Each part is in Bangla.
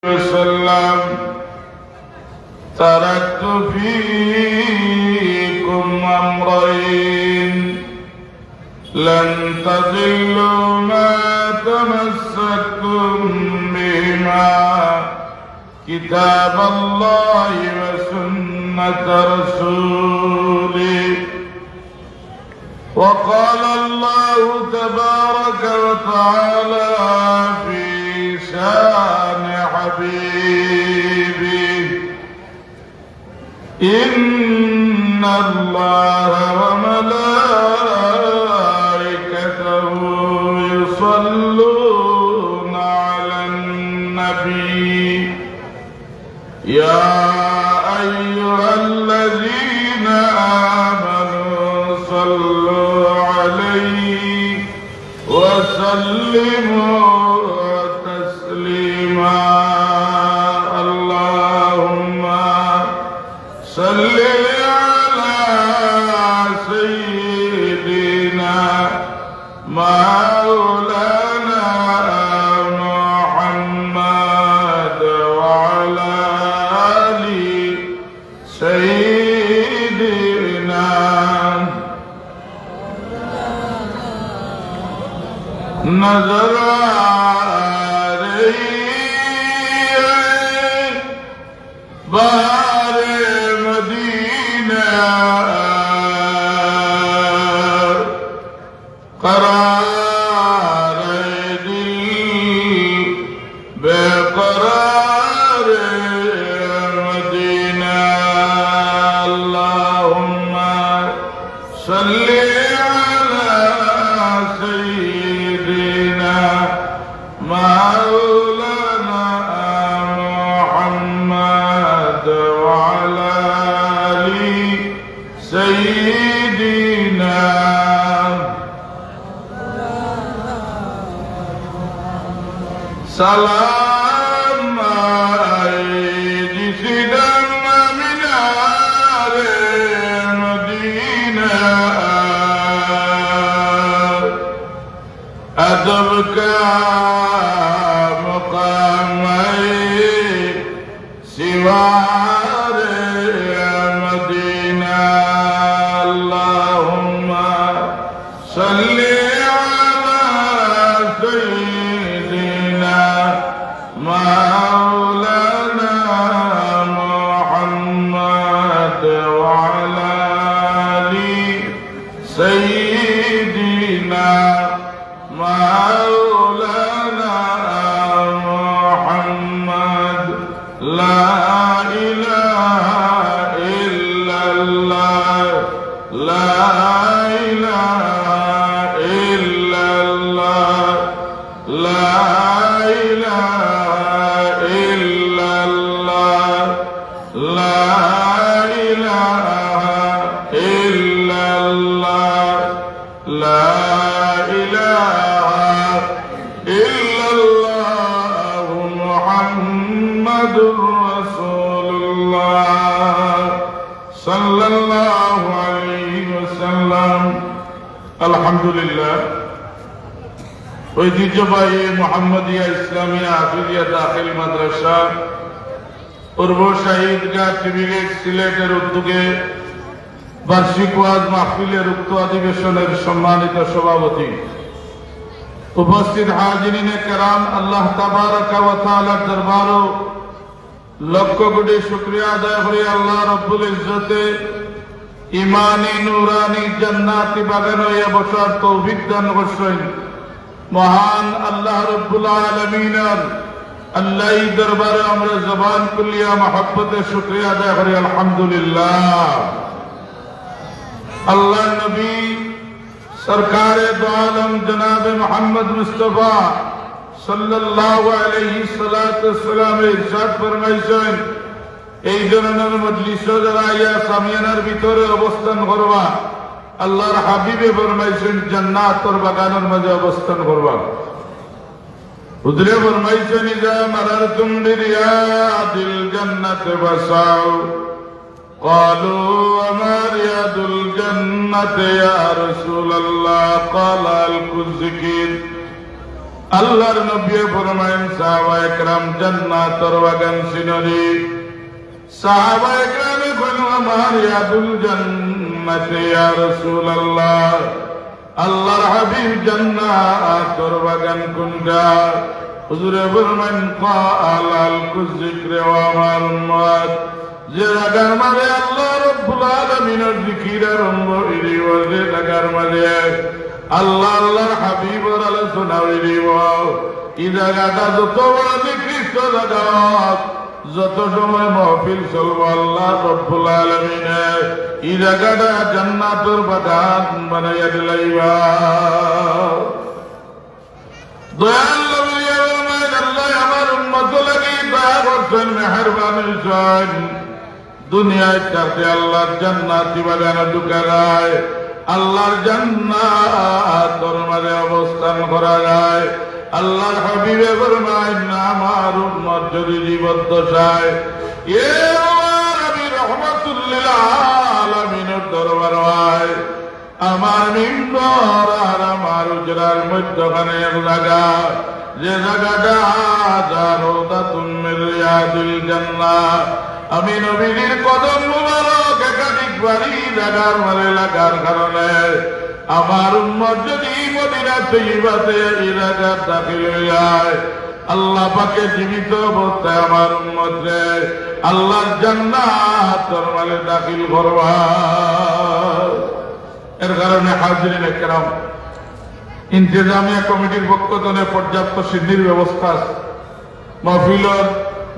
وسلم تركت فيكم أمرين لن تضلوا ما تمسكتم بهما كتاب الله وسنة رسوله. وقال الله تبارك وتعالى في شان حبيبه: إن الله وملائكته يصلون على النبي يا أيها الذين آمنوا صلوا عليه وسلموا تسليما. اللهم صل على سيدنا مولانا محمد وعلى آل سيدنا. نظر بہار مدینہ قرار دل بے قرار مدینہ. اللہم صلی علی سیدنا مولانا محمد وعلى آل سيدنا. سلام جسدنا من آل مدینہ ادب کا مقام سوار مدینہ. اللہم صل على سيدنا مولانا محمد وعلى آل سيدنا مولانا محمد. لا إله إلا الله لا إله إلا الله لا إله إلا الله لا إله إلا الله لا إله إلا الله محمد رسول الله صلى الله عليه وسلم. الحمد لله. ঐতিহ্যবাহী মোহাম্মদিয়া ইসলামিয়া আফিলিয়া দাখিল মাদ্রাসা পূর্ব শহীদগাহ টিবিগেট সিলেটের উদ্যোগে বার্ষিক ওয়াজ মাহফিলের উক্ত অধিবেশনের সম্মানিত সভাপতি, উপস্থিত হাজিরিনে কেরাম, আল্লাহ তাবারাকা ওয়া তাআলার দরবারে লক্ষ কোটি শুকরিয়া আদায় করি। আল্লাহ রব্বুল ইজ্জতে ইমানি নুরানি জান্নাতি বাগানে বসার তৌফিক দান করছেন। মহান আল্লাহ রব্বুল আলামিনের আল্লাহর দরবারে আমরা জবান কুলিয়া মহব্বতে শুকরিয়া আদায় করি আলহামদুলিল্লাহ। আল্লাহ নবী সরকারে দো আলম জনাব মুহাম্মদ মুস্তাফা সাল্লাল্লাহু আলাইহি সাল্লাতু ওয়াসসালাম ইরশাদ ফরমাইছেন, এই ধরনের মজলিস যারা ইয়া সামিয়ানার ভিতরে অবস্থান করবা, আল্লাহর হাবিবে ফরমাইছেন জান্নাতের বাগানের মাঝে অবস্থান করবা। হুজুরে ফরমাইছেন, ইজা মারারতুম বিরিয়াদিল জান্নাতি ফাসাউ। قالوا وما رياض الجنة يا رسول الله؟ قال الكذكير আল্লাহর নবী ফরমায়েন সাহাবায়ে কেরাম জান্নাতের বাগান চিননি সাহাবায়ে কেরামে বলেন আমার ইয়াদুল জান্নাতে ইয়া রাসূলুল্লাহ আল্লাহর হাবিব জান্নাতের বাগান কোনটা হুজুরে ফরমায়েন ক্বালাল কুযিকরে ওয়া আমার উম্মত যে জায়গার মাঝে আল্লাহ রাব্বুল আলামিনের জিকির আরম্ভ হইবে যে জায়গার মাঝে আল্লাহ আল্লাহর হাবিবের আলোচনা হইবে এই জায়গাটা যত বড় নিকৃষ্ট জায়গা যত সময় মাহফিল চলব আল্লাহ রাব্বুল আলামিনের এই জায়গাটা জান্নাতের বাগান বানাইয়া দিলাইবা দয়াল নবী আল্লাহ আমার উম্মত লাগি দয়া করছেন মেহেরবানি করছেন দুনিয়ায় চাতে আল্লাহর জান্নাতি বাগানে ঢুকা যায় আল্লাহর জান্নাতের মাঝে অবস্থান করা যায় আল্লাহর হাবিবে ফরমায় না আমার উম্মত যদি জীবদ্দশায় এ আমার নবী রাহমাতুল লিল আলামিনের দরবার হয় আমার মিম্বর আর আমার উজরার মধ্যখানে এক জায়গা যে জায়গাটা জারদাতুন মিন রিয়াদিল জান্নাহ আমি নবীর কদম মুবারক একাধিক বাড়ি জায়গার মারে লাগার কারণে আমার উম্মত যদি মদিনা তৈয়বাতে এই জায়গার দাখিল হয়ে যায় আল্লাহ পাকে জীবিত অবস্থায় আমার উম্মতরে আল্লাহর জান্নাতের মালে দাখিল করবা এর কারণে হাজিরিন একরাম ইন্তেজামিয়া কমিটির পক্ষ থেকে পর্যাপ্ত সিদ্ধির ব্যবস্থা আছে মাহফিলের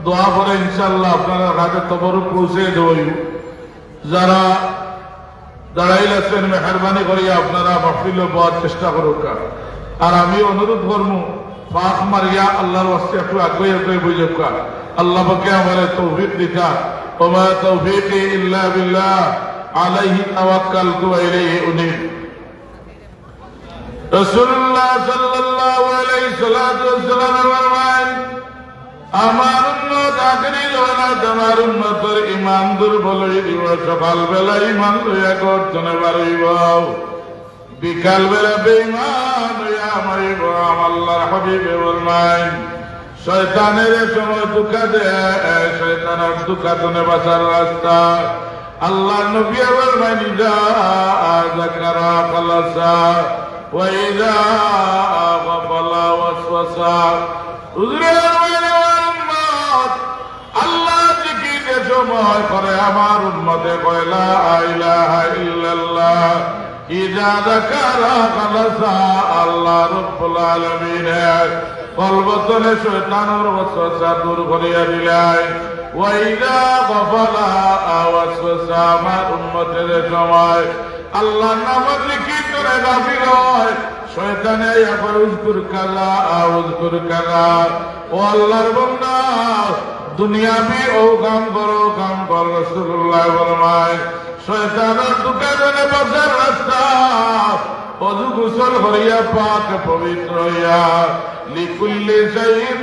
দোয়া করে ইনশাআল্লাহ আপনারা রাতে তবরুক পৌঁছে দেব যারা দাঁড়াইল আছেন মেহরবানি করিয়া আপনারা মাহফিল পাওয়ার চেষ্টা করুক আর আমি অনুরোধ করবো পাক মারিয়া আল্লাহর ওয়াস্তে একটু আগে আগে বুঝুক আল্লাহ পাকে আমারে তৌফিক দিতা ওয়া তৌফিকি ইল্লা বিল্লাহ আলাইহি তাওয়াক্কালতু ওয়া ইলাইহি উনীব রাসূলুল্লাহ সাল্লাল্লাহু আলাইহি ওয়াসাল্লাম ফরমান আমার উম্মত আখেরি জমানাত আমার উম্মতের ঈমান দুর্বল হইব সকাল বেলা ঈমান লইয়া গর্জনে বাড়িব বিকাল বেলা বেঈমান হইয়া মরিব আল্লাহর হাবিবে ফরমায় শয়তানের সময় ধোঁকা দেয় শয়তানের ধোঁকা থেকে বাঁচার রাস্তা আল্লাহ নবী ফরমায় ইজা যাকারা খালাসা ওয়া ইজা গাফালা ওয়াসওয়াসা আল্লাহ জিকিরের সময় করে আমার উম্মতে কয় লা ইলাহা ইল্লাল্লাহ ইজা যাকারা খালাসা আল্লাহ রাব্বুল আলামিনের কলবতনে শয়তানের ওয়াসওয়াসা দূর করিয়া দিলাই ওয়া ইজা গাফালা ওয়াসওয়াসা আমার উম্মতের সময় আল্লাহ নাম জিকির করে গাফিল হয় শয়তানে আবার উজকুর কালা ও আল্লাহর বান্দা দুনিয়াবি ও কাম কর রাসূলুল্লাহ ফরমায় শয়তানের দোকানে বাজার রাস্তা ওযু গোসল করিয়া পাক পবিত্র হইয়া লিকুল্লি শাইইন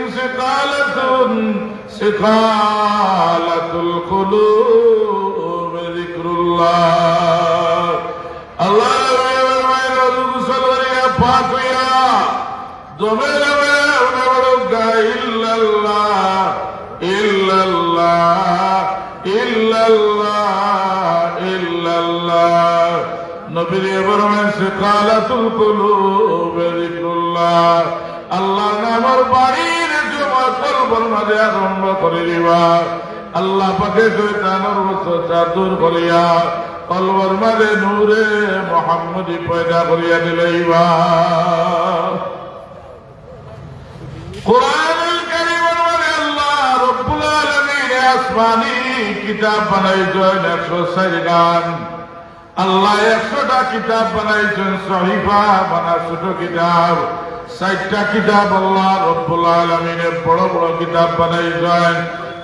সিকালাতুল কুলুব যিকরুল্লাহ আল্লাহ ওযু গোসল করিয়া পাক হইয়া দমে দমে ইল্লাল্লাহ ইল্লাল্লাহ ইল্লাল্লাহ ইল্লাল্লাহ নবীর ফরমান সিকালাতুল কুলুব যিকরুল্লাহ আল্লাহ নামের বাড়ির জমা কলবর মাঝে আরম্ভ করে দিবা আল্লাহ পাকে শয়তানের ওয়াসওয়াসা দূর করিয়া কলবর মাঝে নূরে মুহাম্মদী পয়দা করিয়া দিলাইবা কুরআনুল কারীমের মধ্যে আল্লাহ রাব্বুল আলামিন আসমানি কিতাব বানাইছেন 104 গান আল্লাহ 100টা কিতাব বানাইছেন সহিফা বানা ছোট কিতাব 60টা কিতাব আল্লাহ রাব্বুল আলামিনের বড় বড় কিতাব বানাইছেন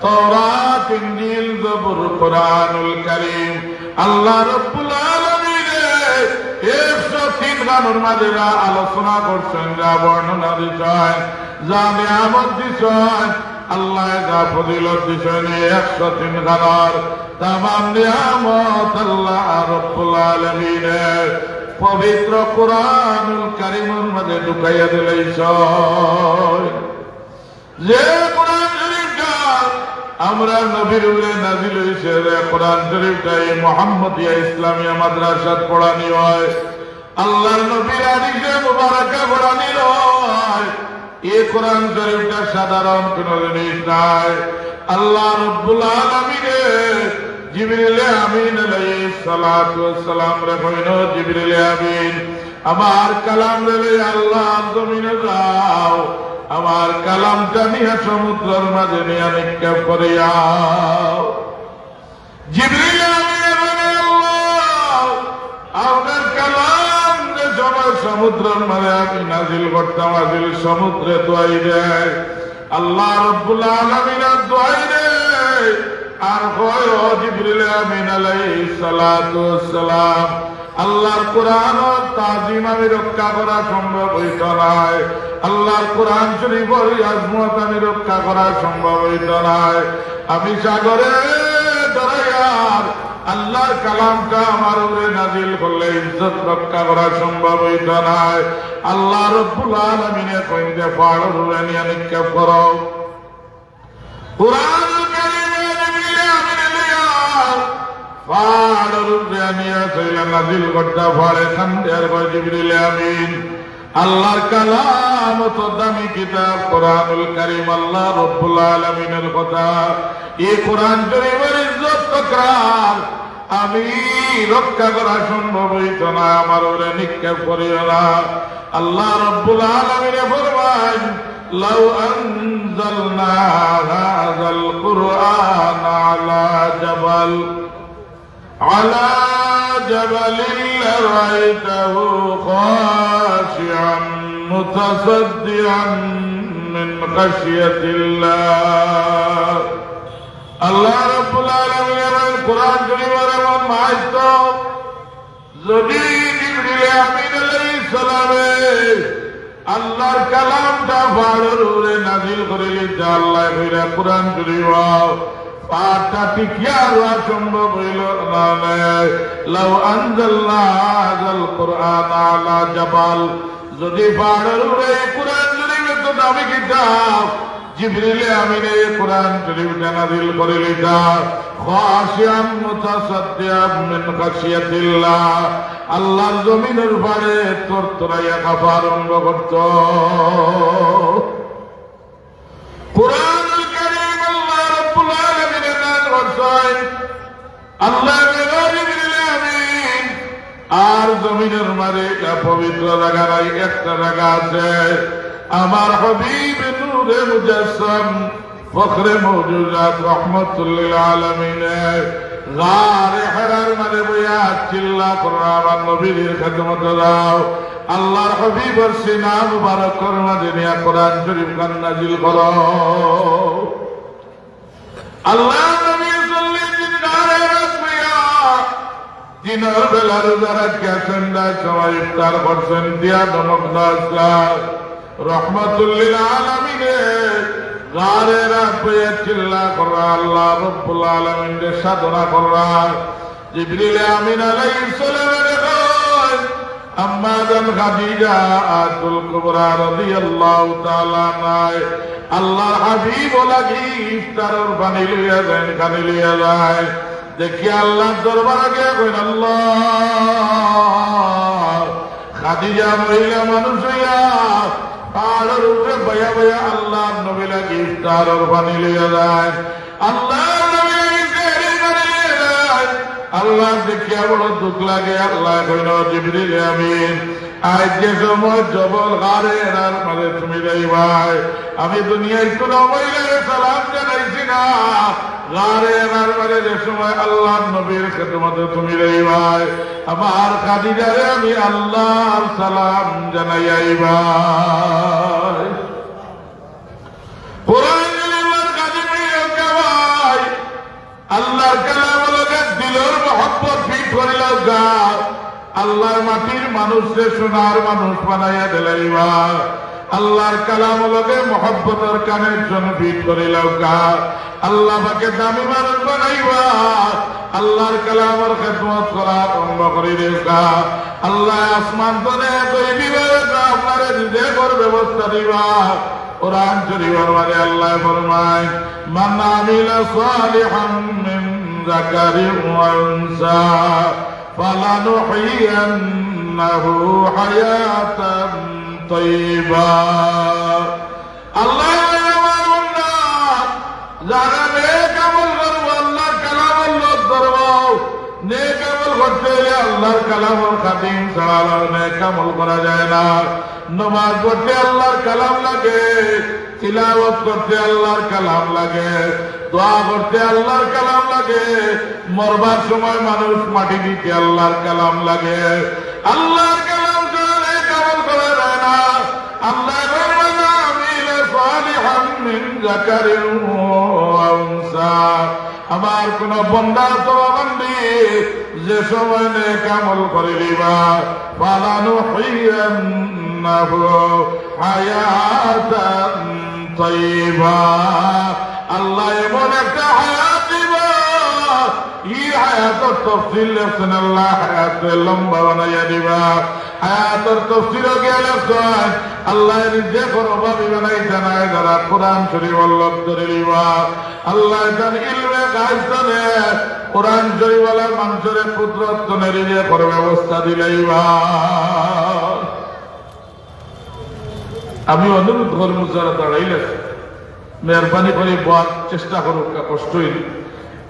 তাওরাত ইনজিল জবুর কুরআনুল কারীম আল্লাহ রাব্বুল আলামিনের 103 গানের মাঝে আলোচনা করছেন যা বর্ণনা দিচ্ছেন যা নিয়ামত দিচ্ছেন আল্লাহ যা ফজিলত দিচ্ছেন 103 গানের তামাম নিয়ামত আল্লাহ রাব্বুল আলামিনের পবিত্র কোরআনুল কারীমের মাঝে ঢুকাইয়া দিলাইছ। যে কোরআন শরীফটা আমরা নবীর উপরে নাযিল হইছে, কোরআন শরীফটা এই মুহাম্মদিয়া ইসলামিয়া মাদ্রাসাত পড়ানি হয়, আল্লাহর নবীর হাদিসে মুবারাকা পড়ানি হয়। এই কোরআন শরীফটা সাধারণ কোন জিনিস নাই। আল্লাহ রাব্বুল আলামিনের জিবরিল আমিন আলাইহিস সালাতু ওয়াস সালাম রে কইনো, জিবরিল আমিন আমার কালাম রে আল্লাহ জমিনে যাও, আমার কালামটা নিয়ে সমুদ্রের মাঝে নিয়ে নিক্ষেপ করিয়াও। জিবরিল আমিন বলে, আল্লাহ আপনার কালাম যে সময় সমুদ্রের মাঝে আমি নাজিল করতাম, নাজিল সমুদ্রে দোয়াই দেয়। আল্লাহ রাব্বুল আলামিনের দোয়াই দেয় আর হয় ও জিবরিল আমিন আলাইহিস সালাতু ওয়াস সালাম, আল্লাহর কোরআন তাজিম আমি রক্ষা করা সম্ভব হইত নাই, আল্লাহর কোরআন শরীফের আজমত আমি রক্ষা করা সম্ভব হইত নাই। আমি সাগরে দাঁড়াইয়ার আল্লাহর কালামটা আমার উপরে নাজিল করলে ইজ্জত রক্ষা করা সম্ভব হইত নাই। আল্লাহ রাব্বুল আলামিনে কইন যে পাহাড়ের উপরে নিয়ে নিক্ষেপ করো। কোরআনুল কারীমে জিবরিল আমিন আলাইহিস পাহাড়ের উপরে নিয়ে চলে নাজিল করতে পারে খান্দের কয় জিবরিল আমিন। আল্লাহর কালাম তো দামি কিতাব কোরআনুল কারীম, আল্লাহ রাব্বুল আলামিনের কথা। এই কোরআন শরীফের ইজ্জত তকরার আমি রক্ষা করা সম্ভব হইত না, আমার ওরে নিক্ষেপ করিও না। আল্লাহ রাব্বুল আলামিনে ফরমান, লাউ আনজালনা হাযাল কুরআন আলা জাবালিন লারাইতাহু খাশিআন মুতাসাদ্দিআন মিন খাশিয়াতিল্লাহ। আল্লাহ রাব্বুল আলামিনের কোরআন শরীফের এমন মাহাত্ম, যদি জিবরিল আমিন আলাইহিস সালামে আল্লাহর কালামটা পাহাড়ের উপরে নাজিল করে লিখতে আল্লাহ কইরা কোরআন শরীফ পাঠটা টিকিয়া হওয়া সম্ভব হইল না। লাউ আনজালনা হাযাল কুরআন আলা জাবাল, যদি পাহাড়ের উপরে কোরআন শরীফ এত দামি কিতাব জিবরিল আমিন এই কোরআন শরীফটা নাযিল করে লিখা, খাশিয়ান মুতাসাদ্দিআন মিন খাশিয়াতিল্লাহ, আল্লাহর জমিনের পারে তরতরাইয়া কাঁপা আরম্ভ করত। কোরআনুল কারীম আল্লাহ রাব্বুল আলামিনের নাম করছেন, আল্লাহ জিবরিল আমিন আর জমিনের মারে পবিত্র জায়গা নাই, একটা জায়গা আছে আমার হাবিব নূরে মুজাসসাম ফখরে মওজুদাত রাহমাতুল লিল আলামিন গারে হেরার মাঝে বইয়া চিল্লা করো, আমার নবীর খেদমতে দাও। আল্লাহর হাবিবের সিনা মুবারকের মাঝে নিয়া কোরআন শরীফ গান নাজিল করো। আল্লাহ নবী সাল্লাল্লাহু গারে রাসমিয়া দিনের বেলা রোজা রাখিয়া সন্ধ্যায় সময় ইফতার করছেন, দিয়া নমক নাজলাম রহমাতুল লিল আলামিন গারে রাত বইয়া চিল্লা করা, আল্লাহ রাব্বুল আলামিনের সাধনা করা। জিবরিল আমিন আলাইহিস সালামের কয়, আম্মা জান খাদিজা আতুল কুবরা রাদিয়াল্লাহু তাআলা আনহা আল্লাহর হাবিব লাগি ইফতারের পানি লইয়া যায়, খানি লইয়া যায়। দেখি আল্লাহর দরবারে গিয়া কইন, আল্লাহ খাদিজা মহিলা মানুষ হইয়া পাহাড়ের উপরে বয়া বয়া আল্লাহর নবী লাগি ইফতারের পানি লইয়া যায়। আল্লাহর নবী আল্লাহ দেখিয়া বড় দুঃখ লাগে। আল্লাহ কইল, জিবরিল আমিন আজ যে সময় জবল গারে এরার মাঝে তুমি যাইবাই, আমি দুনিয়ায় কোন মহিলাকে সালাম জানাইছি না, গারে এরার মাঝে যে সময় আল্লাহর নবীর খেদমতে তুমি যাইবাই, আমার খাদিজারে আমি আল্লাহর সালাম জানাই আইবাই। কোরআন শরীফের কাদিমি গাওয়াই আল্লাহর কালাম লগে দিলের মহব্বত ফিট করিল গা, আল্লাহর মাটির মানুষকে সোনার মানুষ বানাইয়া দিলাইবা। আল্লাহর কালাম লগে মহব্বতের কানের জন্য ফিট করিল গা, আল্লাহ পাকে দামি মানুষ বানাইবা। আল্লাহর কালামের খেদমত করা আরম্ভ করে দিবা। আল্লাহ আসমান তনে কই বিভাগে আপনারে নিজে কর ব্যবস্থা দিবা। কোরআন শরীফের মাঝে আল্লাহ ফরমায় মান আমিলা সালিহান মিন যাকারিন ওয়া উনসা ফালানুহইয়ান্নাহু হায়াতান তাইয়্যিবা। আল্লাহ আমার উম্মত যারা নেক আমল করবে আল্লাহর কালামের লোক ধরবো। নেক আমল করতে হলে আল্লাহর কালামের খাতিম ছাড়া নেক আমল করা যায় না। নামাজ পড়তে আল্লাহর কালাম লাগে, তিলাওয়াত করতে আল্লাহর কালাম লাগে, দোয়া করতে আল্লাহর কালাম লাগে, মরবার সময় মানুষ মাটি দিতে আল্লাহর কালাম লাগে। আল্লাহর কালাম ছাড়া নেক আমল করা যায় না। আল্লাহ আমার কোন বন্দা তোরা বান্দি যে সময় নেক আমল করে দিবা ফালানুহইয়ান্নাহু হায়াতান তাইয়্যিবা। আল্লাহ এমন একটা হায়াত দিবা, এই হায়াতের তফসিল লেখছেন আল্লাহ হায়াতের লম্বা বানাইয়া দিবা। হায়াতের তফসিরও গিয়ে লেখছেন আল্লাহ নিজে প্রভাবী বানাই জানায় যারা কোরআন শরীফ আল্লাহ ধরে দিবা। আল্লাহ জান ইলমে গায়স্তানে কোরআন শরীফ ওয়ালা মানুষের কুদরত নিজে করে ব্যবস্থা দিলাইবা। আমি অনুরোধ করবো যারা দাঁড়াইলে মেহরবানি করে বলার চেষ্টা করুক, কষ্টই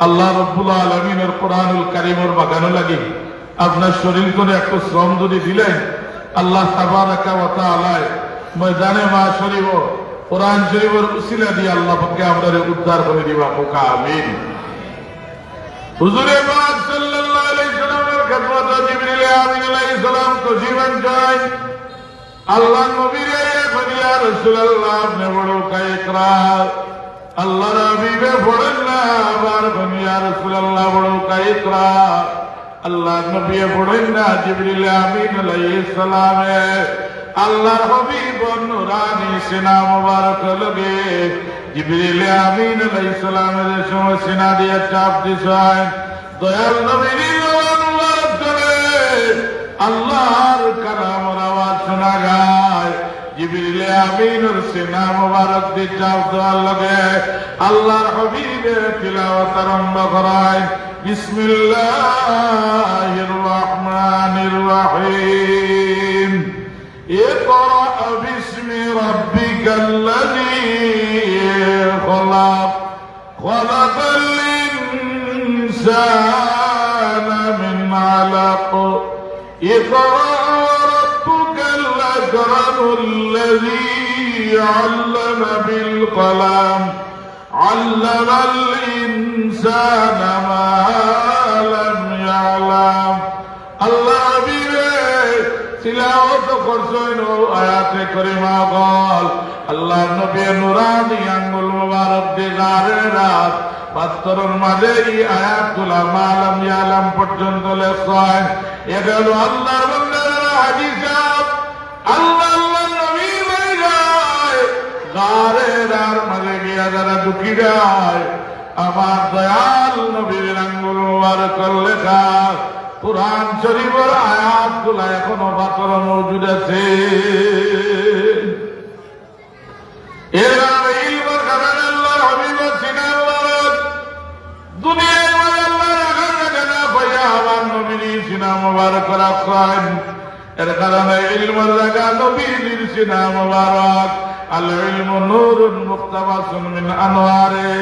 আল্লাহ রব্বুল আলামিনের কোরআনুল কারীমের বাগানে লাগি আপনার শরীর করে একটু শ্রম যদি দিলেন আল্লাহ তাবারাকা ওয়া তাআলা ময়দানে মাশরিব কোরআন শরীফের উসিলা দিয়ে আল্লাহ পাককে আমাদের উদ্ধার করে দিবা। পোকা আমিন। হুজুরে পাক সাল্লাল্লাহু আলাইহি সাল্লামের খেদমতে জিবরিল আমিন আলাইহিস সালাম তশরিফ আনেন। আল্লাহ নবীরে ইয়া রাসূলুল্লাহ আপনি বড় কায়করার আল্লাহ নবীকে পড়েন না আবার ইয়া রাসূলুল্লাহ বড় কায়করার আল্লাহ নবী পড়েন না জিবরিল আমিন আলাইহিস সালামে আল্লাহর হাবিব নূরানি সিনা মুবারক লগে জিবরিল আমিন আলাইহিস সালামের সময় সিনা দিয়ে চাপ দিছেন। দয়াল নবীর মুবারক করে আল্লাহর কালামের আওয়াজ শোনা যায়। জিবরিল আমিনের সিনা মুবারক দিয়ে চাপ দেওয়ার লগে আল্লাহর হাবিবের তিলাওয়াত আরম্ভ করায়। বিসমিল্লাহির রহমানির রহিম। ইকরা বিসমি রাব্বিকাল্লাযী খলাক খলাকাল ইনসানা মিন আলাক ইকরা রাব্বুকাল আকরামুল্লাযী আল্লামা বিল কলাম আল্লামাল ইনসানা মা লাম ইয়ালাম। আল্লাহ হাবিবে তিলাওয়াত করছেন ও আয়াতে কারিমা বল আল্লাহ নবী নূরানি আঙ্গুল মুবারক দিয়ে গারে রাত পাত্তরের মাঝে এই আয়াতগুলা মা লাম ইয়ালাম পর্যন্ত লেখছেন। এগুলো আল্লাহর বান্দারা হাদিস আল্লাহ নবী যায় গারে রাত মাঝে গিয়া যারা দুঃখী যায় আমার দয়াল নবীর আঙ্গুল মুবারক লেখা কুরআন শরীফের আয়াতগুলো এখনো পাথর মজুদ আছে। এরা ইলমের কারণে আল্লাহর হাবিবের সিনা মুবারক দুনিয়ার মধ্যে আল্লাহর আগামী না পাইয়া আমার নবীর সিনা মুবারক রাখছেন। এর কারণে ইলমের জায়গা নবীর সিনা মুবারক। আল ইলমু নূরুন মুক্তাবাসুন মিন আনওয়ারে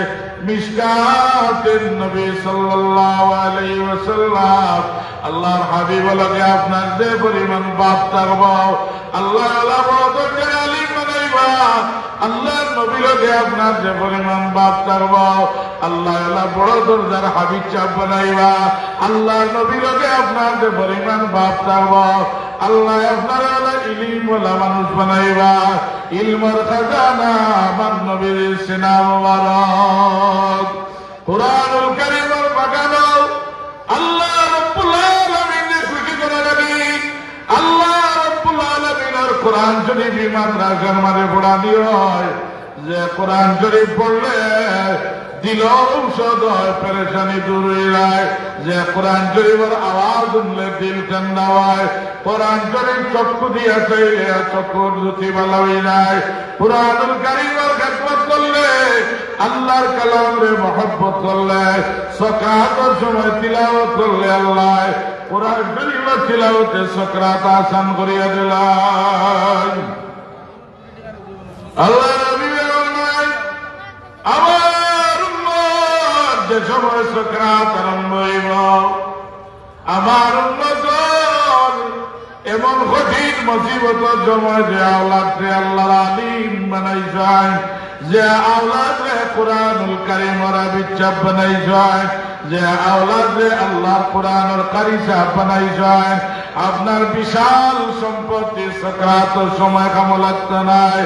মিশকাতিন নবী সাল্লাল্লাহু আলাইহি ওয়াসাল্লাম। আল্লাহর হাবিব লাগে আপনার যে পরিমাণ বাপ থাকব আল্লাহ আল্লাহ বড় আলিম বানাইবা। আল্লাহর নবী লাগে আপনার যে পরিমাণ বাপ থাকব আল্লাহ আল্লাহ বড় দরজার হাবিব চাপ বানাইবা। আল্লাহর নবী লাগে আপনার যে পরিমাণ বাপ থাকব আল্লাহ আপনার ইলিম ওয়ালা মানুষ বানাইবা। ইলমের খাজানা আমার নবীর সিনা মুবারক। কুরআনুল কারীমের বাগানো আল্লাহ রাব্বুল আলামিনের খুশি করা লাগি আল্লাহ রাব্বুল আলামিনের কোরআন শরীফ মাদ্রাসার মাঝে পড়ানি হয় যে কোরআন শরীফ পড়লে দিল ঔষধ হয়, পেরেশানি দূর হয়ে যায়। যে কোরআন শরীফের আওয়াজ শুনলে দিল ঠান্ডা হয়। কোরআন শরীফ চক্ষু দিয়া চাইলে চক্ষুর জ্যোতি ভালো হয়ে যায়। কুরআনুল কারীমের খেদমত করলে, আল্লাহর কালামে মহব্বত করলে, সাকাতের সময় তিলাওয়াত করলে আল্লাহ কোরআন শরীফের তিলাওয়াতে সাকাত আসান করিয়া দিলেন। আল্লাহ নবী বলেন, আমার উম্মত যে সময় সাকাত আরম্ভ হইব, আমার উম্মত এমন কঠিন মুসিবতের সময় যে আওলাদকে আল্লাহর আলিম বানাইছেন, যে আওলাদকে কুরআনুল কারীমের আবিচ্ছাপ বানাইছেন, যে আওলাদকে আল্লাহর কুরআনের কারি সাহেব বানাইছেন, আপনার বিশাল সম্পত্তি সাকারাতের সময় কামে লাগতে নাই,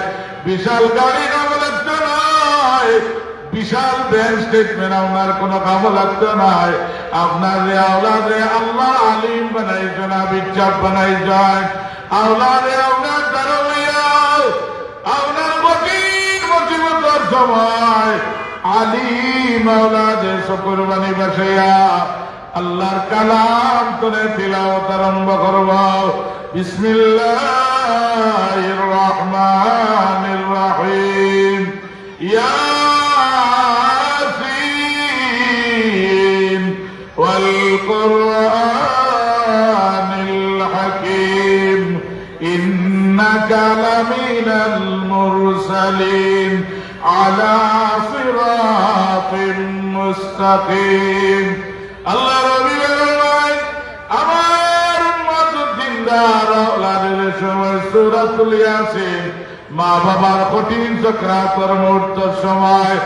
বিশাল গাড়ি কামে লাগতে নাই, বিশাল ব্যাংক স্টেটমেন্ট আপনার কোন কামে লাগতে নাই। আপনার রে আওলাদে আল্লাহ আলিম বানাইছেন, আবিচ্ছাপ বানাইছেন। আওলাদে আপনার দ্বারা আপনার কঠিন মুসিবতের সময় আলিম আওলাদে শুকরবানি বসাইয়া আল্লাহর কালাম করে তিলাওয়াত আরম্ভ করব। বিসমিল্লাহির রহমানির রহিম। والقرآن الحكيم إنك لمن المرسلين على صراط مستقيم. الله ربي বলেন, আমার উম্মত জিন্দার আওলাদের সময় সূরাতুল ইয়াসিন, মা বাবার কঠিন সাকরাতের মুহূর্তের সময়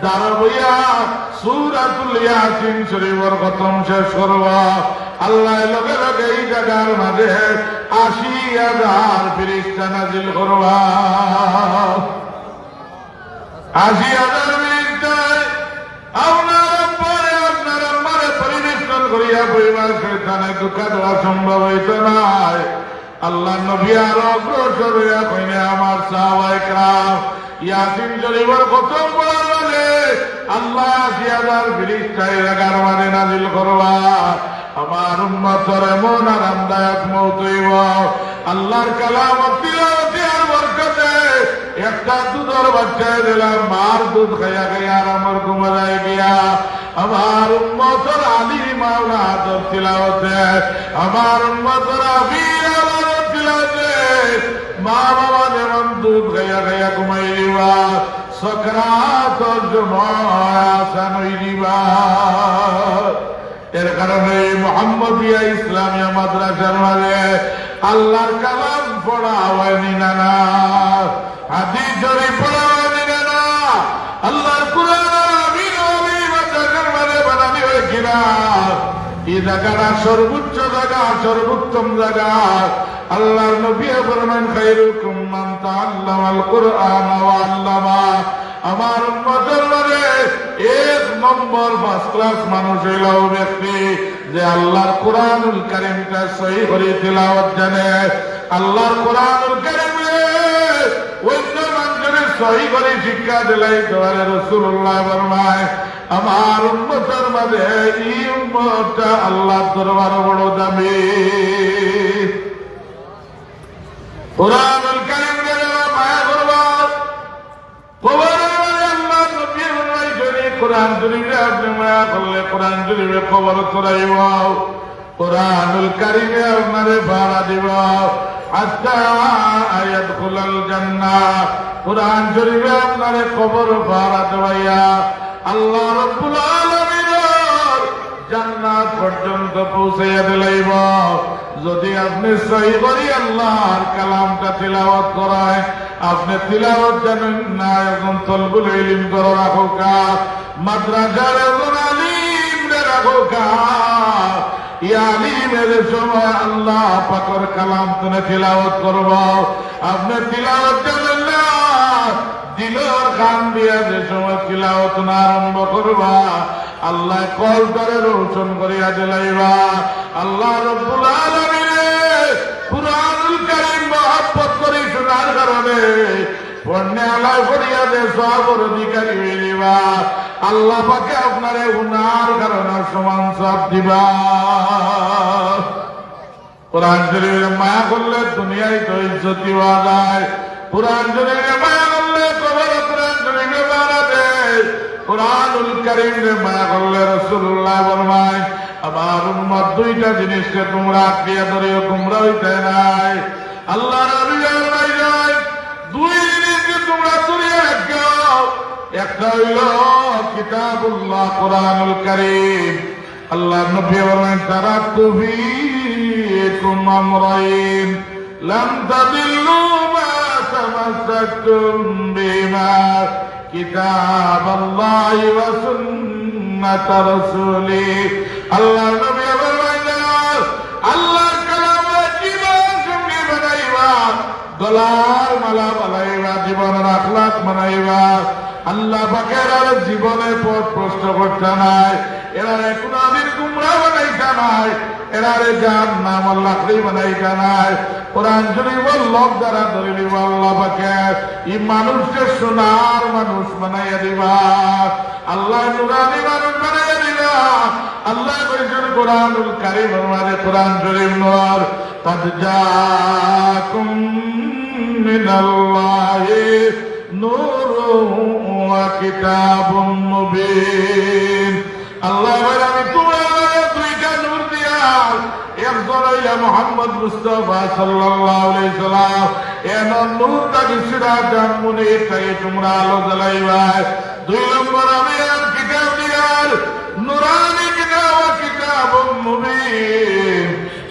দাঁড়াইয়া সূরাতুল ইয়াসিন শরীফের খতম শেষ করব। আল্লাহ লগে লগে এই জায়গার মাঝে ৮০,০০০ ফেরেশতা নাজিল করবা। ৮০,০০০ ফেরেশতা আপনার আম্মারে পরিবেশন করিয়া পরিবার শয়তানে দুঃখা দেওয়া সম্ভব হইত নাই। আল্লাহ নবী আর অগ্রসর হইয়া কইনে, আমার সাহাবায়ে কেরাম ইয়াসিন শরীফের খতম করার মানে আল্লাহ ৮০,০০০ ফেরেশতা এর জায়গার মাঝে নাজিল করবা। আমার উম্মতের এমন আরামদায়ক মওত হইব, আল্লাহর কালাম তিলাওয়াতের বরকতে একটা দুধের বাচ্চা দিলাম, মার দুধ খাইয়া খাইয়া আর আমার ঘুমে যায় গিয়া। আমার উম্মতের আলিম আওলাদের তিলাওয়াতে, আমার উম্মতের আবির তিলাওয়াতে মা বাবা যেমন দুধ খাইয়া খাইয়া ঘুমাই দিবা, সাকরাতের সময় আসান হই দিবা। এর কারণে মুহাম্মদিয়া ইসলামিয়া মাদ্রাসার মাঝে আল্লাহর কালাম পড়া হয়নি না, হাদিস শরীফ পড়া হয়নি না, আল্লাহর কুরআন মাদ্রাসার মাঝে বানানি হয় কিনা। এই জায়গাটা সর্বোচ্চ জায়গা, সর্বোত্তম জায়গা। আল্লাহর নবী ফরমান, খায়রুকুম মান তাআল্লামাল কুরআন ওয়া আল্লামা। আমার উম্মতের মাঝে ১ নম্বর ফার্স্ট ক্লাস মানুষ হইল ওই ব্যক্তি যে আল্লাহর কুরআনুল কারীমটা সহি করে তিলাওয়াত জানে। আল্লাহর কুরআনুল কারীমে অন্য মানুষের সহি করে শিক্ষা দিলাই দেওয়ার রাসূলুল্লাহ ফরমায়, আমার উম্মতের মাঝে এই উম্মতটা আল্লাহর দরবারে বড় দামি। কুরআনুল কারীম যারা মায়া করবা, কবরের মাঝে আল্লাহ নবী বলেছেন, কুরআন শরীফে আপনি মায়া করলে কুরআন শরীফে কবর চড়াইব, কুরআনুল কারীমে আপনারে ভাড়া দিব হাত্তা ইয়াদখুলাল জান্নাহ। কুরআন শরীফে আপনারে কবর ভাড়া দেওয়াইয়া আল্লাহ রাব্বুল আলামিনের জান্নাত পর্যন্ত পৌঁছাইয়া দিলাইব। যদি আপনি সহি করে আল্লাহর কালামটা তিলাওয়াত করেন, আপনি তিলাওয়াত জানেন না, এখন তলবুল ইলম করে রাখো কা, মাদ্রাসার একজন আলিম রাখো কা। এই আলিমের সময় আল্লাহ পাকের কালাম তুমি তিলাওয়াত করব, আপনি তিলাওয়াত জানেন না, দিলের কান দিয়া যে সময় তিলাওয়াত না আরম্ভ করবা, আল্লাহ কলটারে রোশন করিয়া দিলাইবা। আল্লাহ রাব্বুল আলামিন কুরআনুল কারীম মহব্বত করে শোনার কারণে পণ্যে আলায় করিয়া দে সবর অধিকারী হয়ে দিবা আল্লাহ পাকে আপনারে উনার কারণে সমান সব দিবা কোরআন শরীফের মায়া করলে দুনিয়ায় তো ইজ্জতি হওয়া যায় কোরআন শরীফের মায়া করলে কবর কোরআন শরীফে মারা দেয় কোরআনুল কারীমে মায়া করলে রাসূলুল্লাহ ফরমায় আমার উম্মত দুইটা জিনিসকে তোমরা আঁকড়িয়া ধরিও তোমরা হইতে নাই আল্লাহ নবী ফরমায় দুই জিনিসকে তোমরা ধরিয়া রাখো একটা হইল কিতাবুল্লাহ কোরআনুল কারীম আল্লাহ নবী ফরমায় তারাকতু ফীকুম আমরাইন লাম তাদিল্লু মা তামাসসাকতুম বিমা কিতাবাল্লাহি ওয়া সুন্নাত রাসূলি আল্লাহ নবী ফরমায় আল্লাহর কালামে জীবন সঙ্গী বানাইবা গলার মালা বানাইবা জীবনের আখলাক বানাইবা আল্লাহ পাকের আর জীবনে পথ প্রশ্ন করতে নাই এরারে কোনদিন গুমরা বানাইতে নাই এরারে জাহান্নাম আল্লাহই বানাইতে নাই কোরআন শরীফের লোক দ্বারা ধরে দিবা আল্লাহ পাকে এই মানুষকে সোনার মানুষ বানাইয়া দিবা আল্লাহ নুরানি মানুষ বানাইয়া দিবা আল্লাহ কইছেন কোরআনুল কারীমের মাঝে কোরআন শরীফ নূর قد جاءكم من الله نور وكتاب مبين الله আমি তোমার দুইটা নূর দিয়া একজন হইয়া মুহাম্মদ মুস্তাফা সাল্লাল্লাহু আলাইহি সাল্লাম এন নূরটা সিরাজান মুনির তাই তোমরা আলো জ্বালাইবা দুই নম্বর আমি আর কিতাব দিয়ার নূরানি কিতাব কিতাব মুবিন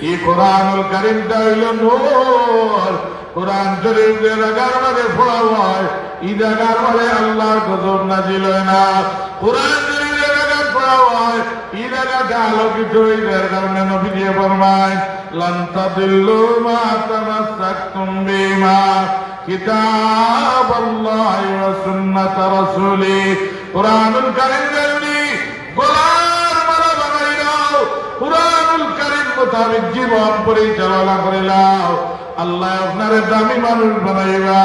এই কোরআনুল কারীমটা হইল নূর কোরআন শরীফের আগার মাঝে পড়া হয় ঈদ আগার মাঝে আল্লাহর গজব নাজিল হয় না কোরআন শরীফের আগার পড়া হয় ঈদ আগাটা আলোকিত ঈদের কারণে নবী দিয়ে ফরমায় লান তাদিল্লু মা তামাসসাকতুম বিমা কিতাবাল্লাহি ওয়া সুন্নাত রাসূলি কোরআনুল কারীম যদি গলার মালা বানাই দাও কোরআনুল কারীম মোতাবেক জীবন পরিচালনা করে নাও আল্লাহ আপনারে দামি মানুষ বানাইবা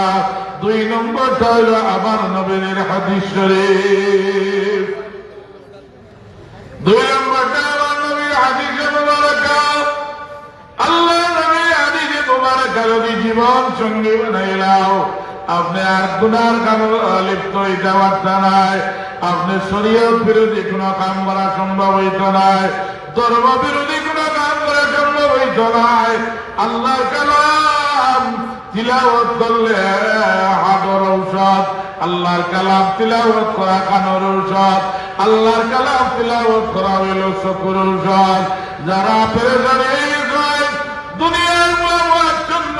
দুই নম্বরটা হইল আমার নবীর হাদিস শরীফ দুই নম্বরটা আমার নবীর হাদিসে মুবারাকা আল্লাহ নবীর হাদিসে মুবারাকা যদি জীবন সঙ্গী বানাইলাও আপনি আর গুনার কাম লিপ্ত হইতে পারতেন নাই আপনি শরীয়ত বিরোধী কোন কাম করা সম্ভব হইত নাই ধর্ম বিরোধী কোন কাম করা সম্ভব হইত নাই আল্লাহর কালাম তিলাওয়াত করলে হাড়ের ঔষধ আল্লাহর কালাম তিলাওয়াত করা কানের ঔষধ আল্লাহর কালাম তিলাওয়াত করা হইল চকুর ঔষধ যারা পেরেশানি হয়ে দুনিয়ার জন্য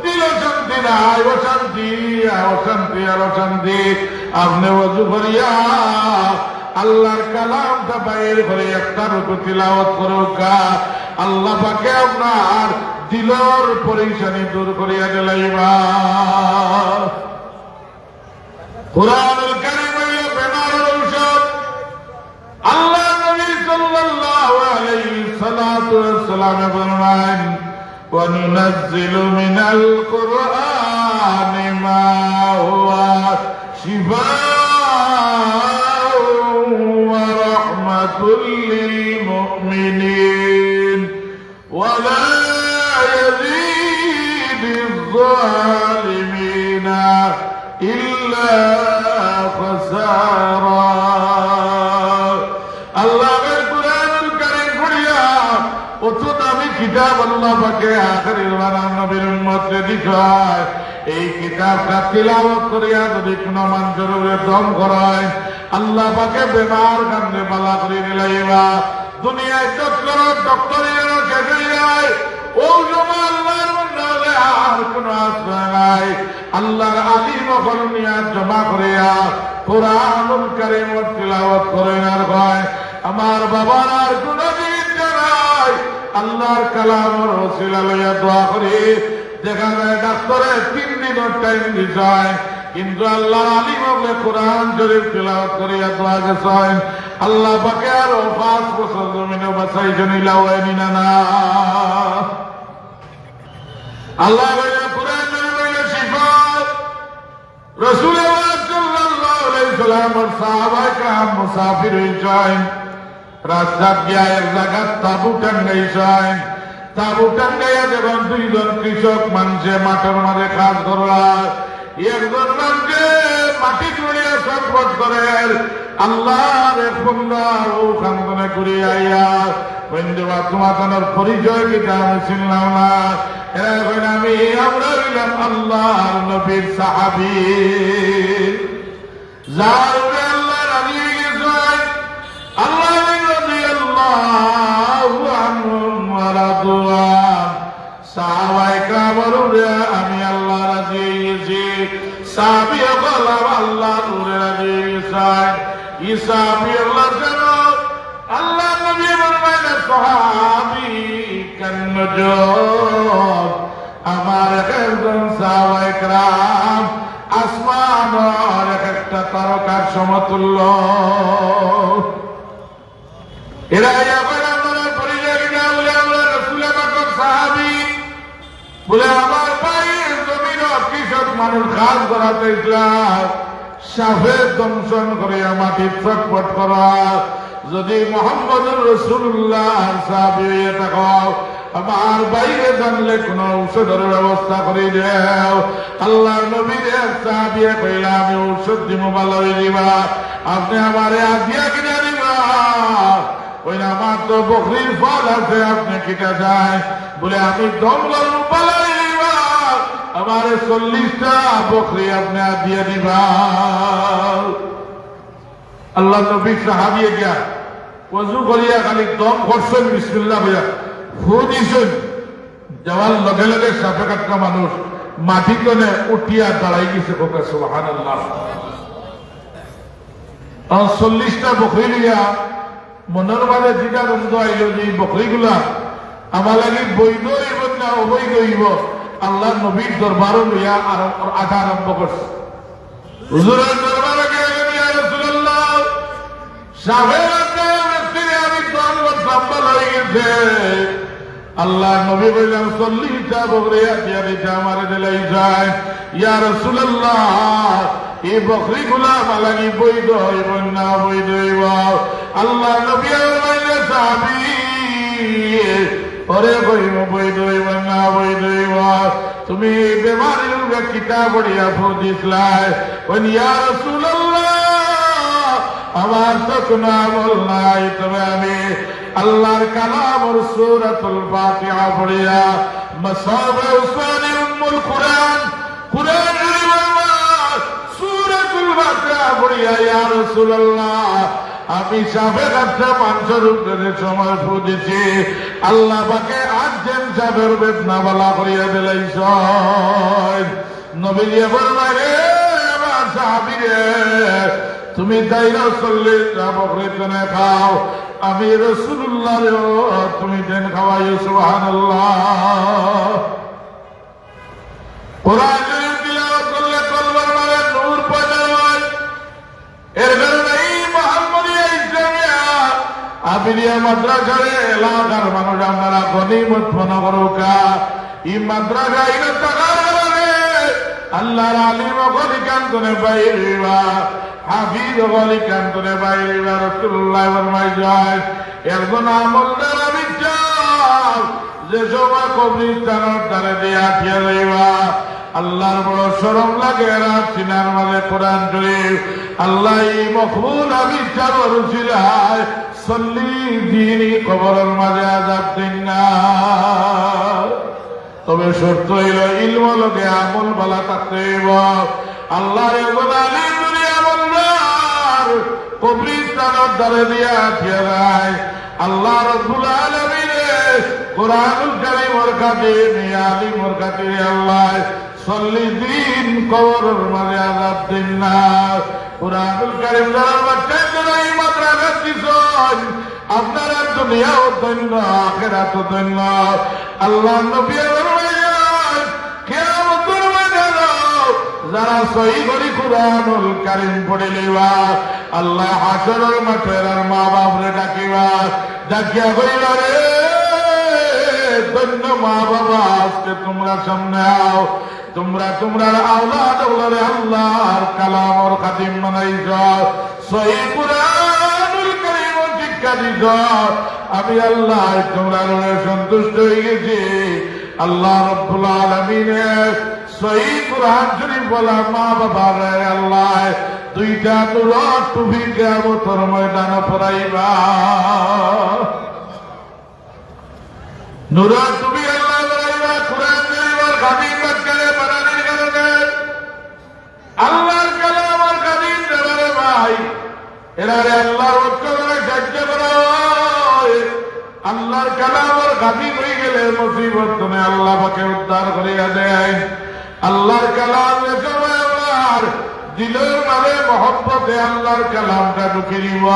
দিল শান্তি নাই অশান্তি অশান্তি আর অশান্তি আপনি ওযু করিয়া আল্লাহর কালামটা বাইর করে একটা রূপে তিলাওয়াত করুকা আল্লাহ পাকে আপনার দিলের পরেশানি দূর করিয়া দিলাইবা কোরআনুল কারীম হইল বেমারের ঔষধ আল্লাহ নবী সাল্লাল্লাহু আলাইহি সাল্লাতু ওয়াসসালাম ফরমান ওয়া নুনাজ্জিলু মিনাল কুরআনি মা হুয়া শিফাউন ওয়া রাহমাতুল লিল মুমিনিন ওয়া লা ইয়াজিদুল যালিমিনা ইল্লা খাসারা আল্লাহর কুরআনুল কারীম পড়িয়া অত দামি কিতাব আল্লাহ পাকে আখিরের বানান নবীর উম্মতকে দিছায় এই কিতাবটা তিলাওয়াত করিয়া যদি কোন মানুষের উপরে দম করায় আল্লাহ পাকে বেমার কান্দে বালা করে দিলাইবা দুনিয়ায় ডক্টরের শেষ হয়ে যায় ও সময় আল্লাহর মধ্যে হলে আর কোন আশ্রয় নাই আল্লাহর আলিম নিয়াত জমা করিয়া কোরআনুল কারীম তিলাওয়াত করেন আর কয় আমার বাবার আর কোন চিন্তা নাই আল্লাহর কালামের ওসিলা লইয়া দোয়া করি দেখা যায় ডাক্তারে 3 দিনের টাইম দিছায় কিন্তু আল্লাহর আলিম হলে কোরআন শরীফ তিলাওয়াত করিয়া দোয়া গেছেন আল্লাহ পাকে আরো 5 বছর জমিনে বাঁচাইছেন ইলাওয়াইনি না আল্লাহ কোরআন শরীফ হইল শিফা রাসূল সাল্লাল্লাহু আলাইহি সাল্লাম আর সাহাবায়ে کرام মুসাফির হইছেন রাস্তা গিয়া এক জায়গা তাবু টাঙ্গাইছেন তাবু টাঙ্গাইয়া যখন দুইজন কৃষক মানুষে মাঠের মাঝে কাজ করলা একজন মানুষে মাটি জড়িয়ে সংকট করেন আল্লাহর এক বান্দা ওখান থেকে ঘুরে আইয়া বন্ধুবা তোমার পরিচয় কিটা আমি চিনলাম না এরা কইন আমরা হইলাম আল্লাহর নবীর সাহাবী যার উপরে আল্লাহ রাজি হয়ে গেছেন আল্লাহ রাদিয়াল্লাহু আনহুম ওয়া রাদওয়ান সাহাবায়ে কেরামের উপরে আমি আল্লাহ রাজি হয়ে গেছি সাহাবী বললাম আল্লাহর উপরে রাজি হয়ে গেছেন ইসাবি আল্লাহ যেন আল্লাহ নবী বলবেন সাহাবী কান্নজম আমার একজন সাহাবায়ে কেরাম আসমানের একটা তারকার সমতুল্য এরা আবার আমরা পরিচয় কিনা বলে আমরা রাসূল পাকের সাহাবী বলে আমার ভাই জমিন কৃষক মানুষ কাজ করাতে ইসলাম সাফের দংশন করে মাটির চটপট করা যদি মুহাম্মদুর রাসূলুল্লাহ সাহাবী হয়ে থাকো আমার বাইরে জানলে কোন ঔষধের ব্যবস্থা করে দেও আল্লাহর নবীর সাহাবী কইলা আমি ঔষধ দিব ভালো হয়ে দিবা আপনি আমারে আজিয়া কিনে দিবা ওই না আমার তো বকরির ফল আছে আপনি কিটা যায় বলে আমি দমগল ভালো হয়ে দিবা আমার 40টা বকরি আপনি দিয়ে দিবা আল্লাহ নবী সাহাবী গিয়া ওযু করিয়া খালি দম করছেন বিসমিল্লাহ বলিয়া ফু দিছেন যাওয়ার লগে লগে সাপে কাটকা মানুষ মাটি তলে উঠিয়া দাঁড়াই গেছে কোকা সুবহানাল্লাহ 40টা বকরি নিয়া মনের মাঝে যেটা বন্ধ আইল যে বকরিগুলা আমার লাগে বৈধ হইব না অবৈধ হইব আল্লাহ নবীর দরবারও লইয়া আটা আরম্ভ করছে হুজুরের দরবারে গেলেন ইয়া রাসূলুল্লাহ সাহেব আমি দম সম্বল হয়ে গেছে আল্লাহ নবী বললেন 40টা বকরি দিয়া দিতে আমার দিলাই যায় ইয়া রাসূলুল্লাহ এই বকরিগুলা মালাগি বৈধ হইব না বৈধ হইব আল্লাহ নবী বললেন সাহাবী ওরে বইব বৈধ হইব না বৈধ হইব তুমি বেমারির ব্যাখ্যা পড়িয়া ফুদিসলাই ইয়া রাসূলুল্লাহ আমার তো কোন আমল নাই তবে আমি আল্লাহর কালাম আর সূরাতুল ফাতিহা পড়িয়া মাসাবে উসমানি উম্মুল কুরআন কুরআন সূরাতুল ফাতিহা পড়িয়া ইয়া রাসূলুল্লাহ আমি সাবের একটা মানুষের উপরে সময় ফুদিছি আল্লাহ পাকে আজেন সাবের বেদনা বালা করিয়া দিলাইছ নবী বললেন আমার সাহাবী রে তুমি দাইরা 40টা বকরি তেনে খাও আমি রাসূলুল্লাহ রে তুমি দেন খাওয়াইও সুবহানাল্লাহ কোরআন শরীফ তিলাওয়াত করলে কলবের মাঝে নূর পয়দা হয় এর কারণে এই মুহাম্মদিয়া ইসলামিয়া আবিরিয়া মাদ্রাসার এলাকার মানুষ আপনারা গনিমত মনে করুকা এই মাদ্রাসা ইন টাকার কারণে আল্লাহর আলিম গলিকান্তনে বাইরিবা হাফিজ গলিকান্তনে বাইরিবা রাসূলুল্লাহ ফরমাইছেন একজন আমলদার বিচার যে সময় কবরস্থানের দ্বারে দিয়া ঠিয়া যাইবা আল্লাহর বড় শরম লাগে রাত সিনার মাঝে কোরআন শরীফ আল্লাহ এই মকবুল বিচার রুচিলায় 40 দিন কবরের মাঝে আযাব দিন না তবে শর্ত হইল ইলম লগে আমল ভালো থাকতে হইব আল্লাহর একজন আলিম যদি আমলদার কবরস্থানের দ্বারে দিয়া ঠিয়া যায় আল্লাহ রাব্বুল আলামিন কুরআনুল কারীমের খাতিরে আলিমের খাতিরে আল্লাহ 40 দিন কবরের মাঝে আযাব দিন না কুরআনুল কারীম যারা বাচ্চা যারা এই মাদ্রাসা দিছেন আপনারা দুনিয়াও ধন্য আখিরাতও ধন্য আল্লাহ নবী ফরমাইলেন কিয়ামতের ময়দানে যারা সহি করে কুরআনুল কারীম পড়ে লইবা আল্লাহ হাসরের মাঠে আর মা বাপরে ডাকিবা ডাকিয়া কইবা রে ধন্য মা বাবা আজকে তোমরা সামনে আও তোমরা তোমরার আওলাদ ওলারে আল্লাহর কালামর খাদিম বানাইছ, সহিহ কুরআনুল কারীম শিক্ষা দিছ। আমি আল্লাহ তোমরা সন্তুষ্ট হয়ে গেছি। আল্লাহ রাব্বুল আলামিনের সহিহ কুরআন শরীফ বলা মা বাবার আল্লাহ দুইটা নূর টুপি কিয়ামতের ময়দানে পরাইবা। নূর টুপি আল্লাহ পরাইবা কুরআন শরীফের খাদিম বাক্যে বানানোর কারণে। আল্লাহর কালামের খাদিম দেবারে ভাই এরারে আল্লাহর ঐক্য করে সাহায্য করা হয়। আল্লাহর কালামের খাদিম হয়ে গেলে মুসিবত তুমি আল্লাহ পাকে উদ্ধার করিয়া দেয়। আল্লাহর কালাম সবাই আমার দিলের মাঝে মহব্বতে আল্লাহর কালামটা ঢুকে দিব,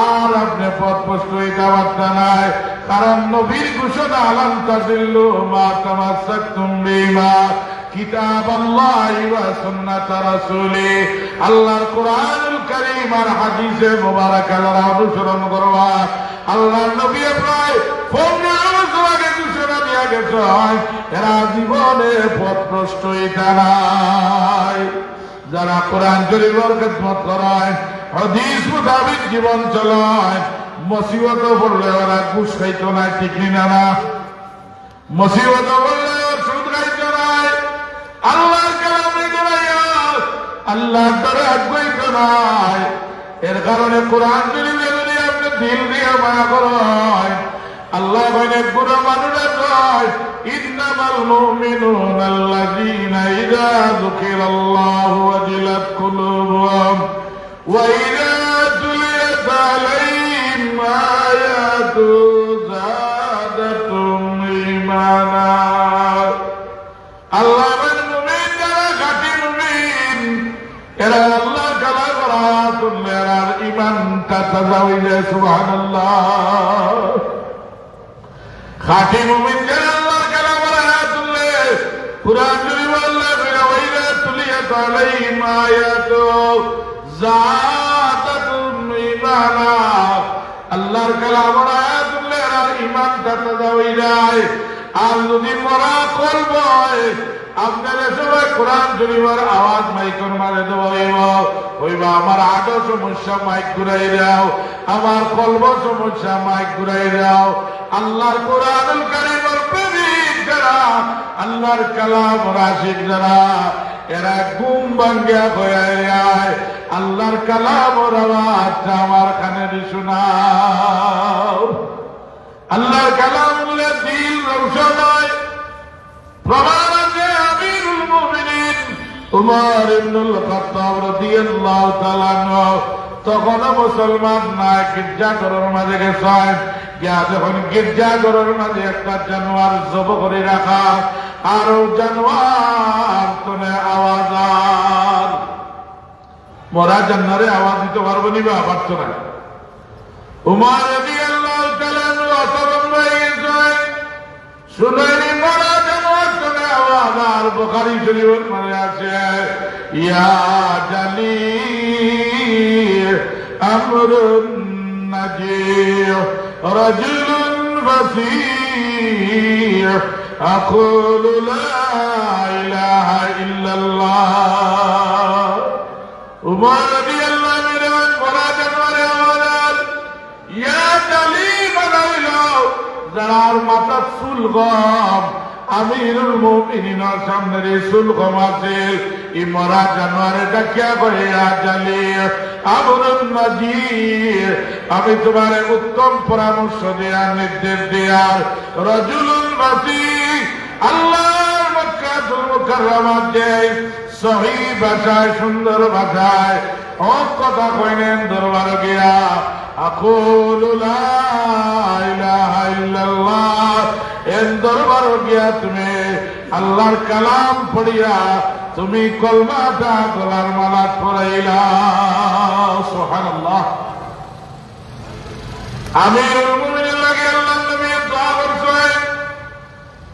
আর আপনি পথ প্রস্তুত হইতে পারতেন নাই। কারণ নবীর ঘোষণা আলাম তাদিল্লু মা তামাসসাকতুম বিমা কিতাবাল্লাহি ওয়া সুন্নাত রাসূলি। আল্লাহর কুরআনুল কারীম আর হাদিসে মুবারাকা অনুসরণ করবা। আল্লাহর নবী প্রায় 15 বছর আগে ঘোষণা দিয়া গেছেন, এরা জীবনে পথভ্রষ্ট হইতে নাই। যারা কোরআন শরীফের খেদমত করায়, হাদিস মোতাবেক জীবন চলায়, মুসিবত পড়লে ওরা ঘুষ খাইতো না, ঠিক না না? মুসিবত পড়লে সুদ খাইতো নাই, আল্লাহর কালামে জড়াইয়া আল্লাহর দ্বারা আগ্রহিত নাই। এর কারণে কোরআন শরীফে যদি আপনি দিল দিয়ে মায়া করেন, আল্লাহ বলেন পুরো মানুষরা কয় ইন্নামাল মুমিনুনা আল্লাযীনা ইযা যুকিরাল্লাহু ওয়াজিলাত কুলুবুহুম ওয়া ইযা তুলিয়াত আলাইহিম আয়াতু যাদাতুহুম ঈমানা। আল্লাহ বলেন মুমিন যারা খাঁটি মুমিন, এরা আল্লাহর কালাম শুনলে এরা ঈমানটা তাজা হয়ে যায়। সুবহানাল্লাহ। খাঁটি মুমিন যারা আল্লাহর কালামের আয়াত শুনলে, কুরআন শরীফ আল্লাহ ওয়াইদা তুলিয়াত আলাইহিম আয়াতু যাদাতুহুম ঈমানা। আল্লাহর কালামের আয়াত শুনলে এরা ঈমানটা তাজা হয়ে যায়। আর যদি মরা কলব হয়, আপনারা সবাই কোরআন শরীফের আওয়াজ মাইকের মারে দেওয়া হইবা। আমার আটো সমস্যা মাইক ঘুরাই দাও, আমার কলব সমস্যা মাইক ঘুরাই দাও। আল্লাহর কোরআনুল কারীমের প্রেমিক যারা, আল্লাহর কালাম আশিক যারা, এরা ঘুম ভাঙ্গিয়া হয়ে যায় আল্লাহর কালামের আওয়াজটা আমার কানে শোনাও। আল্লাহর কালাম বলে দিল রওশন হয়। প্রমাণ আছে আমিরুল মুমিনিন উমর ইবনুল খাত্তাব রাদিয়াল্লাহু তাআলা আনহু তখনও মুসলমান না, গির্জাঘরের মাঝে গেছেন। গিয়া যখন গির্জাঘরের মাঝে একটা জানোয়ার জব করে রাখা, আর জানোয়ার তোনে আওয়াজ, আর মরা জান্নারে আওয়াজ দিতে পারবো নি বা পারতো না। উমর রাদিয়াল্লাহু তাআলা আনহু অতরঙ্গ হয়ে গেছেন, শুনাইনি মরা জানোয়ার তোনে আওয়াজ। আর বুখারী শরীফের মধ্যে আছে ইয়া জালি আমরুন নাজির রাজুলুন ফাসীহ আকুলু লা ইলাহা ইল্লাল্লাহ। উমর রাদিয়াল্লাহু আনহু মরা জানোয়ারে আওয়াজ ইয়া জালি বানাইল, যার মাথা চুল গম, আমিরুল মুমিনিনের সামনে চুল গম আছে, ই মরা জানোয়ারে ডাকিয়া কয়ে ইয়া জালি আমরুন নাজির, আমি তোমার উত্তম পরামর্শ দেয়ার নির্দেশ দেয়ার। রাজুলুন ফাসীহ, আল্লাহর মক্কাতুল মুকাররমাত যে সহিহ ভাষায়, সুন্দর ভাষায় হক কথা কইলেন দরবার গিয়া, আকুলু লা ইলাহা ইল্লাল্লাহ, এর দরবার গিয়া তুমি আল্লাহর কালাম পড়িয়া তুমি কলমাটা গলার মালা পরাইলা। সুবহানাল্লাহ। আমিরুল মুমিনিন লাগে আল্লাহর নবী দোয়া করছেন,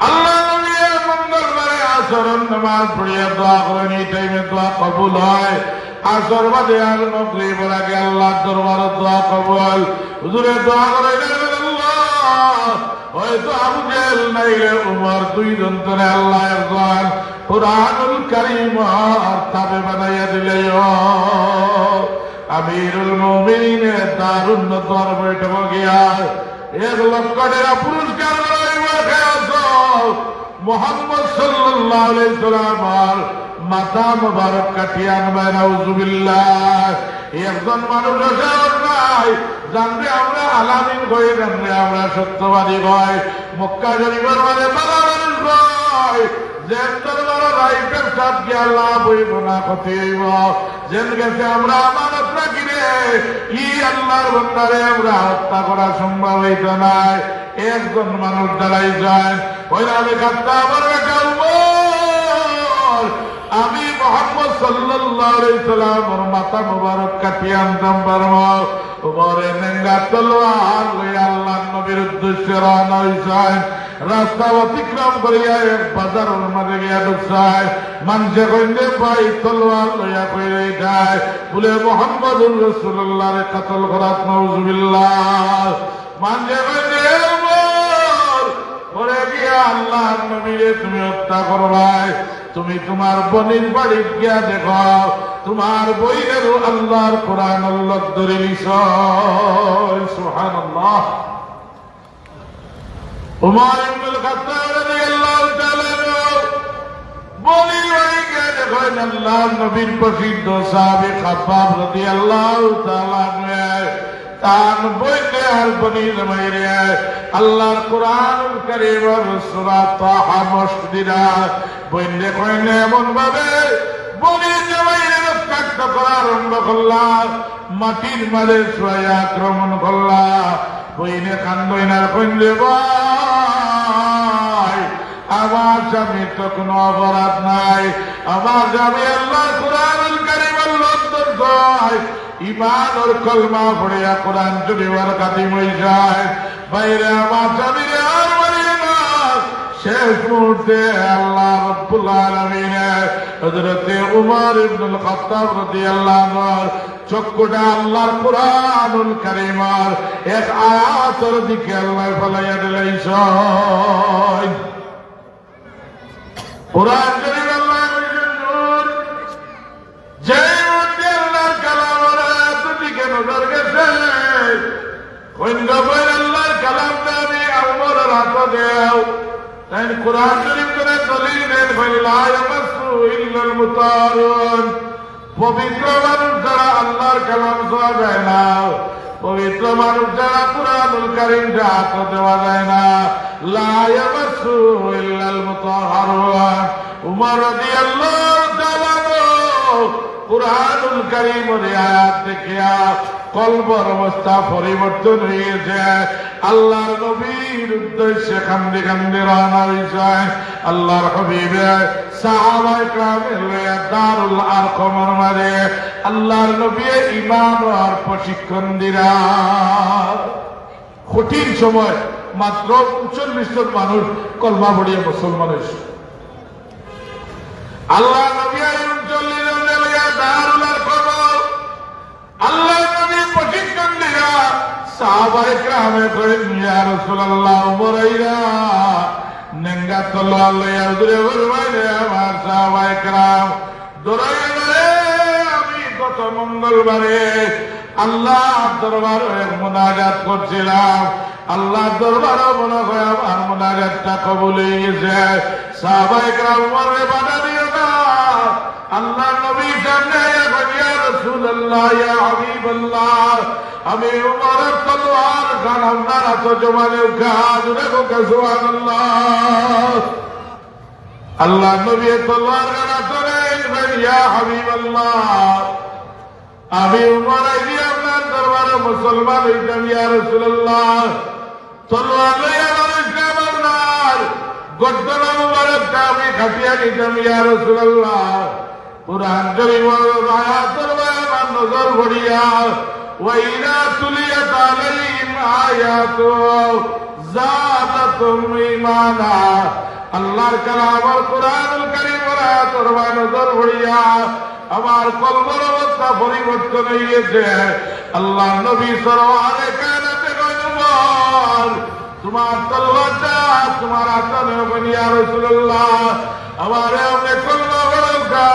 আল্লাহ নবী মঙ্গলবারে আসরের নামাজ পড়িয়া দোয়া করেন, এই টাইমে দোয়া কবুল হয়। আসর বাদে আর মাগরিবের আগে আল্লাহর দরবারে দোয়া কবুল। হুজুরে দোয়া করেন আল্লাহ, হয়তো আবু জেহেল নাইলে উমর দুইজন ধরে আল্লাহ একজন কুরআনুল কারীম তাবে বানাইয়া দিলে আমিরুল মুমিনিনের দারুন নজর বৈঠক গিয়া 1 লক্ষ টাকা পুরস্কার মোহাম্মদ সাল্লাল্লাহু আলাইহি সাল্লাম মাথা মুবারক কাটিয়ে আনবেন। নাউজুবিল্লাহ। একজন মানুষ নাই জানবে আমরা আলামিন হয়ে জানবে আমরা সত্যবাদী হয়। মক্কা শরীফের মানে বড় মানুষ হয় যে দরবারে রাইফেল সাপ কি আল্লাহ বইব না কতিব যেন গেছে আমরা আমানত রাখি রে ই আল্লাহর বান্দারে আমরা হত্যা করা সম্ভব হইতো না। একজন মানুষ দাঁড়াই যায় ওই আমি কাটতে পারবে আমি মোহাম্মদ সাল্লাল্লাহু আলাইহি সাল্লামের মাথা মুবারক কাটিয়ে আনতাম পারবো। উপরে নেঙ্গা তলোয়ার লইয়া আল্লাহর নবীর উদ্দেশ্যে রওনা হইছেন। রাস্তা অতিক্রম করিয়া এক বাজারের মাঝে গিয়া ঢুকছেন। মানুষে কইলে ভাই তলোয়ার লইয়া কইরে যায় বলে মুহাম্মদুর রাসূলুল্লাহরে কতল করাত। নাউজুবিল্লাহ। মানুষে কইলে পরে গিয়া আল্লাহর নবীরে তুমি হত্যা করবাই। তুমি তোমার বোনের বাড়ি গিয়া দেখো তোমার বইয়েরও আল্লাহর কোরআন আল্লাহ ধরে নিছ। সুবহানাল্লাহ। উমর ইবনুল খাত্তাব রাদিয়াল্লাহু তাআলা বনির বাড়ি গিয়া দেখো আল্লাহর নবীর প্রসিদ্ধ সাহাবী খাব্বাব রাদিয়াল্লাহু তাআলা তার বইতে আর বনির মাইরে আল্লাহর কোরআনুল কারীমের সূরা তাহা মসজিদা বইনে কইনে এমন ভাবে বনির মাইরে রক্তাক্ত করা আরম্ভ করলা। মাটির মাঝে ছুঁয়ে আক্রমণ করলা। বইনে কান্দইনার কইলে ভাই আমার স্বামী তো কোনো অপরাধ নাই। আমার স্বামী আল্লাহর কোরআনুল কারীমের লজ্জত হয় ইমান ওর কলমা পড়িয়া কোরআন শরীফের খাদিম হয়ে যায়। বাইরে আমার স্বামীরে আর মারিয়ে না। শেষ মুহূর্তে আল্লাহ রাব্বুল আলামিন হযরত উমর ইবনুল খাত্তাব রাদিয়াল্লাহু আনহু চক্ষুটা আল্লাহর কোরআনুল কারীমের এক আয়াতের দিকে আল্লাহ ফলাইয়া দিলেন। কোরআন শরীফ আল্লাহ বলেছেন নূর যে আল্লাহর কালামের আয়াতের দিকে নজর গেছে আল্লাহর কালামটা আমি উমরের হাতে দেও। তাই কোরআন শরীফ করে দলিল দেন লা ইয়ামাসসু ইল্লাল মুতাহহারুন। পবিত্র মানুষ যারা আল্লাহর কালাম ছোঁয়া যায় না। পবিত্র মানুষ যারা কোরআনুল কারীমটা হাতে দেওয়া যায় না। লা ইয়ামাসসু ইল্লাল মুতাহহারুন। উমর রাদিয়াল্লাহু তাআলা কুরআনুল কারীমের আয়াত দেখিয়া কলবের অবস্থা পরিবর্তন হয়েছে। আল্লাহর নবীর উদ্দেশ্যে কান্দে কান্দে রওনা হইছেন। আল্লাহর হাবিবে সাহাবায়ে কেরামের লইয়া দারুল আরকামের মাঝে আল্লাহর নবী ঈমান আর প্রশিক্ষণ দিরা। কঠিন সময় মাত্র 39 জন মানুষ কলমা পড়িয়া মুসলমান হয়েছে। আল্লাহ নবী 39 জন লইয়া দারুল আরকাম আল্লাহ নবী প্রশিক্ষণ দিরা। সাহাবায়ে কেরামে কইলেন ইয়া রাসূলুল্লাহ উমরাইরা নেঙ্গা তলোয়ার লইয়া দূরে বলবাইলে আমার সাহাবায়ে কেরাম দৌড়াইয়া আমি গত মঙ্গলবারে আল্লাহ দরবারে এক মুনাজাত করছিলাম। আল্লাহ দরবারে মনে হয় আমার মুনাজাতটা কবুল হয়ে গেছে। সাহাবায়ে কেরাম উমরে বাধা দিও না। আল্লাহ নবী সামনে ইয়া রাসূলুল্লাহ ইয়া হাবিবাল্লাহ আমি উমরের তলোয়ার খান আপনার হাতে জমানে কাজ রেখো সুবহানাল্লাহ। আল্লাহ নবী তলোয়ার খান হাতে ইয়া হাবিবাল্লাহ আমি উমর আইজি আপনার দরবারে মুসলমান হইতাম ইয়া রাসূলুল্লাহ। তলোয়ার লইয়া ইসলাম আপনার গর্দনা মুবারকটা আমি খাটিয়া নিতাম ইয়া রাসূলুল্লাহ। কুরআন শরীফের আয়াতের আমার নজর পড়িয়া ওয়াইদা তুলিয়াত আলাইহিম আয়াতু যাদাতুম ঈমানা। আল্লাহর কালাম কুরআনুল কারীমের আয়াতের নজর পড়িয়া আমার কলবের অবস্থা পরিবর্তন হয়ে গেছে। আল্লাহ নবী সরওয়ারে কায়নাতে কইলেন তোমার তলোয়ারটা তোমার হাতে নেবেন ইয়া রাসূলুল্লাহ। আমারে আপনি কলমা পড়া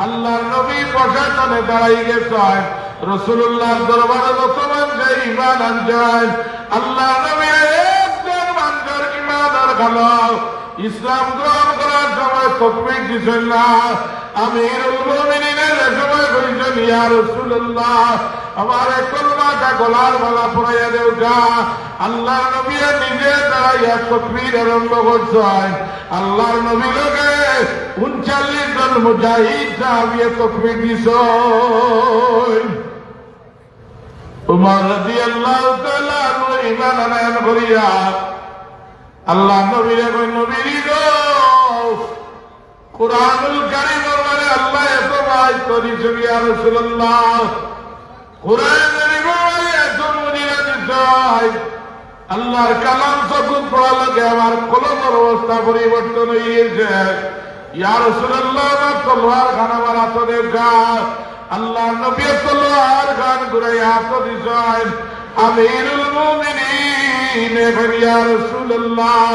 আল্লাহর নবী প্রশাসনে দাঁড়াই গেছেন রাসূলুল্লাহ দরবারে যত মানুষ ঈমান আনছেন আল্লাহ নবী একজন মানুষের ঈমান আর গেল ইসলাম গ্রহণ করার সময় তাকবীর দিছেন না আমিরুল মুমিনিনের সময় কইছেন ইয়া রাসূলুল্লাহ আমারে কলমাটা গলার মালা পরাইয়া দেও গা আল্লাহ নবী নিজে দাঁড়াইয়া তাকবীর আরম্ভ করছেন আল্লাহর নবী লোকে 39 জন মুজাহিদ সাহাবী তাকবীর দিছেন উমর রাদিয়াল্লাহু তাআলা আনহু ঈমান আনয়ন করিয়া আল্লাহ নবীরে কই নবী গো কুরআনুল কারীমের মানে আল্লাহ এত ভাই করিছেন ইয়া রাসূলুল্লাহ কুরআনের মানে এত মুনিরা দিছাই আল্লাহর কালাম সবুত পড়া লাগে আমার কলমের অবস্থা পরিবর্তন হয়েছে ইয়া রাসূলুল্লাহ আমার তলোয়ার খানা মারা তো দেখা আল্লাহ নবী তলোয়ার খান ঘুরাই হাত দিছেন আমিরুল মুমিনিন ইয়া রাসূলুল্লাহ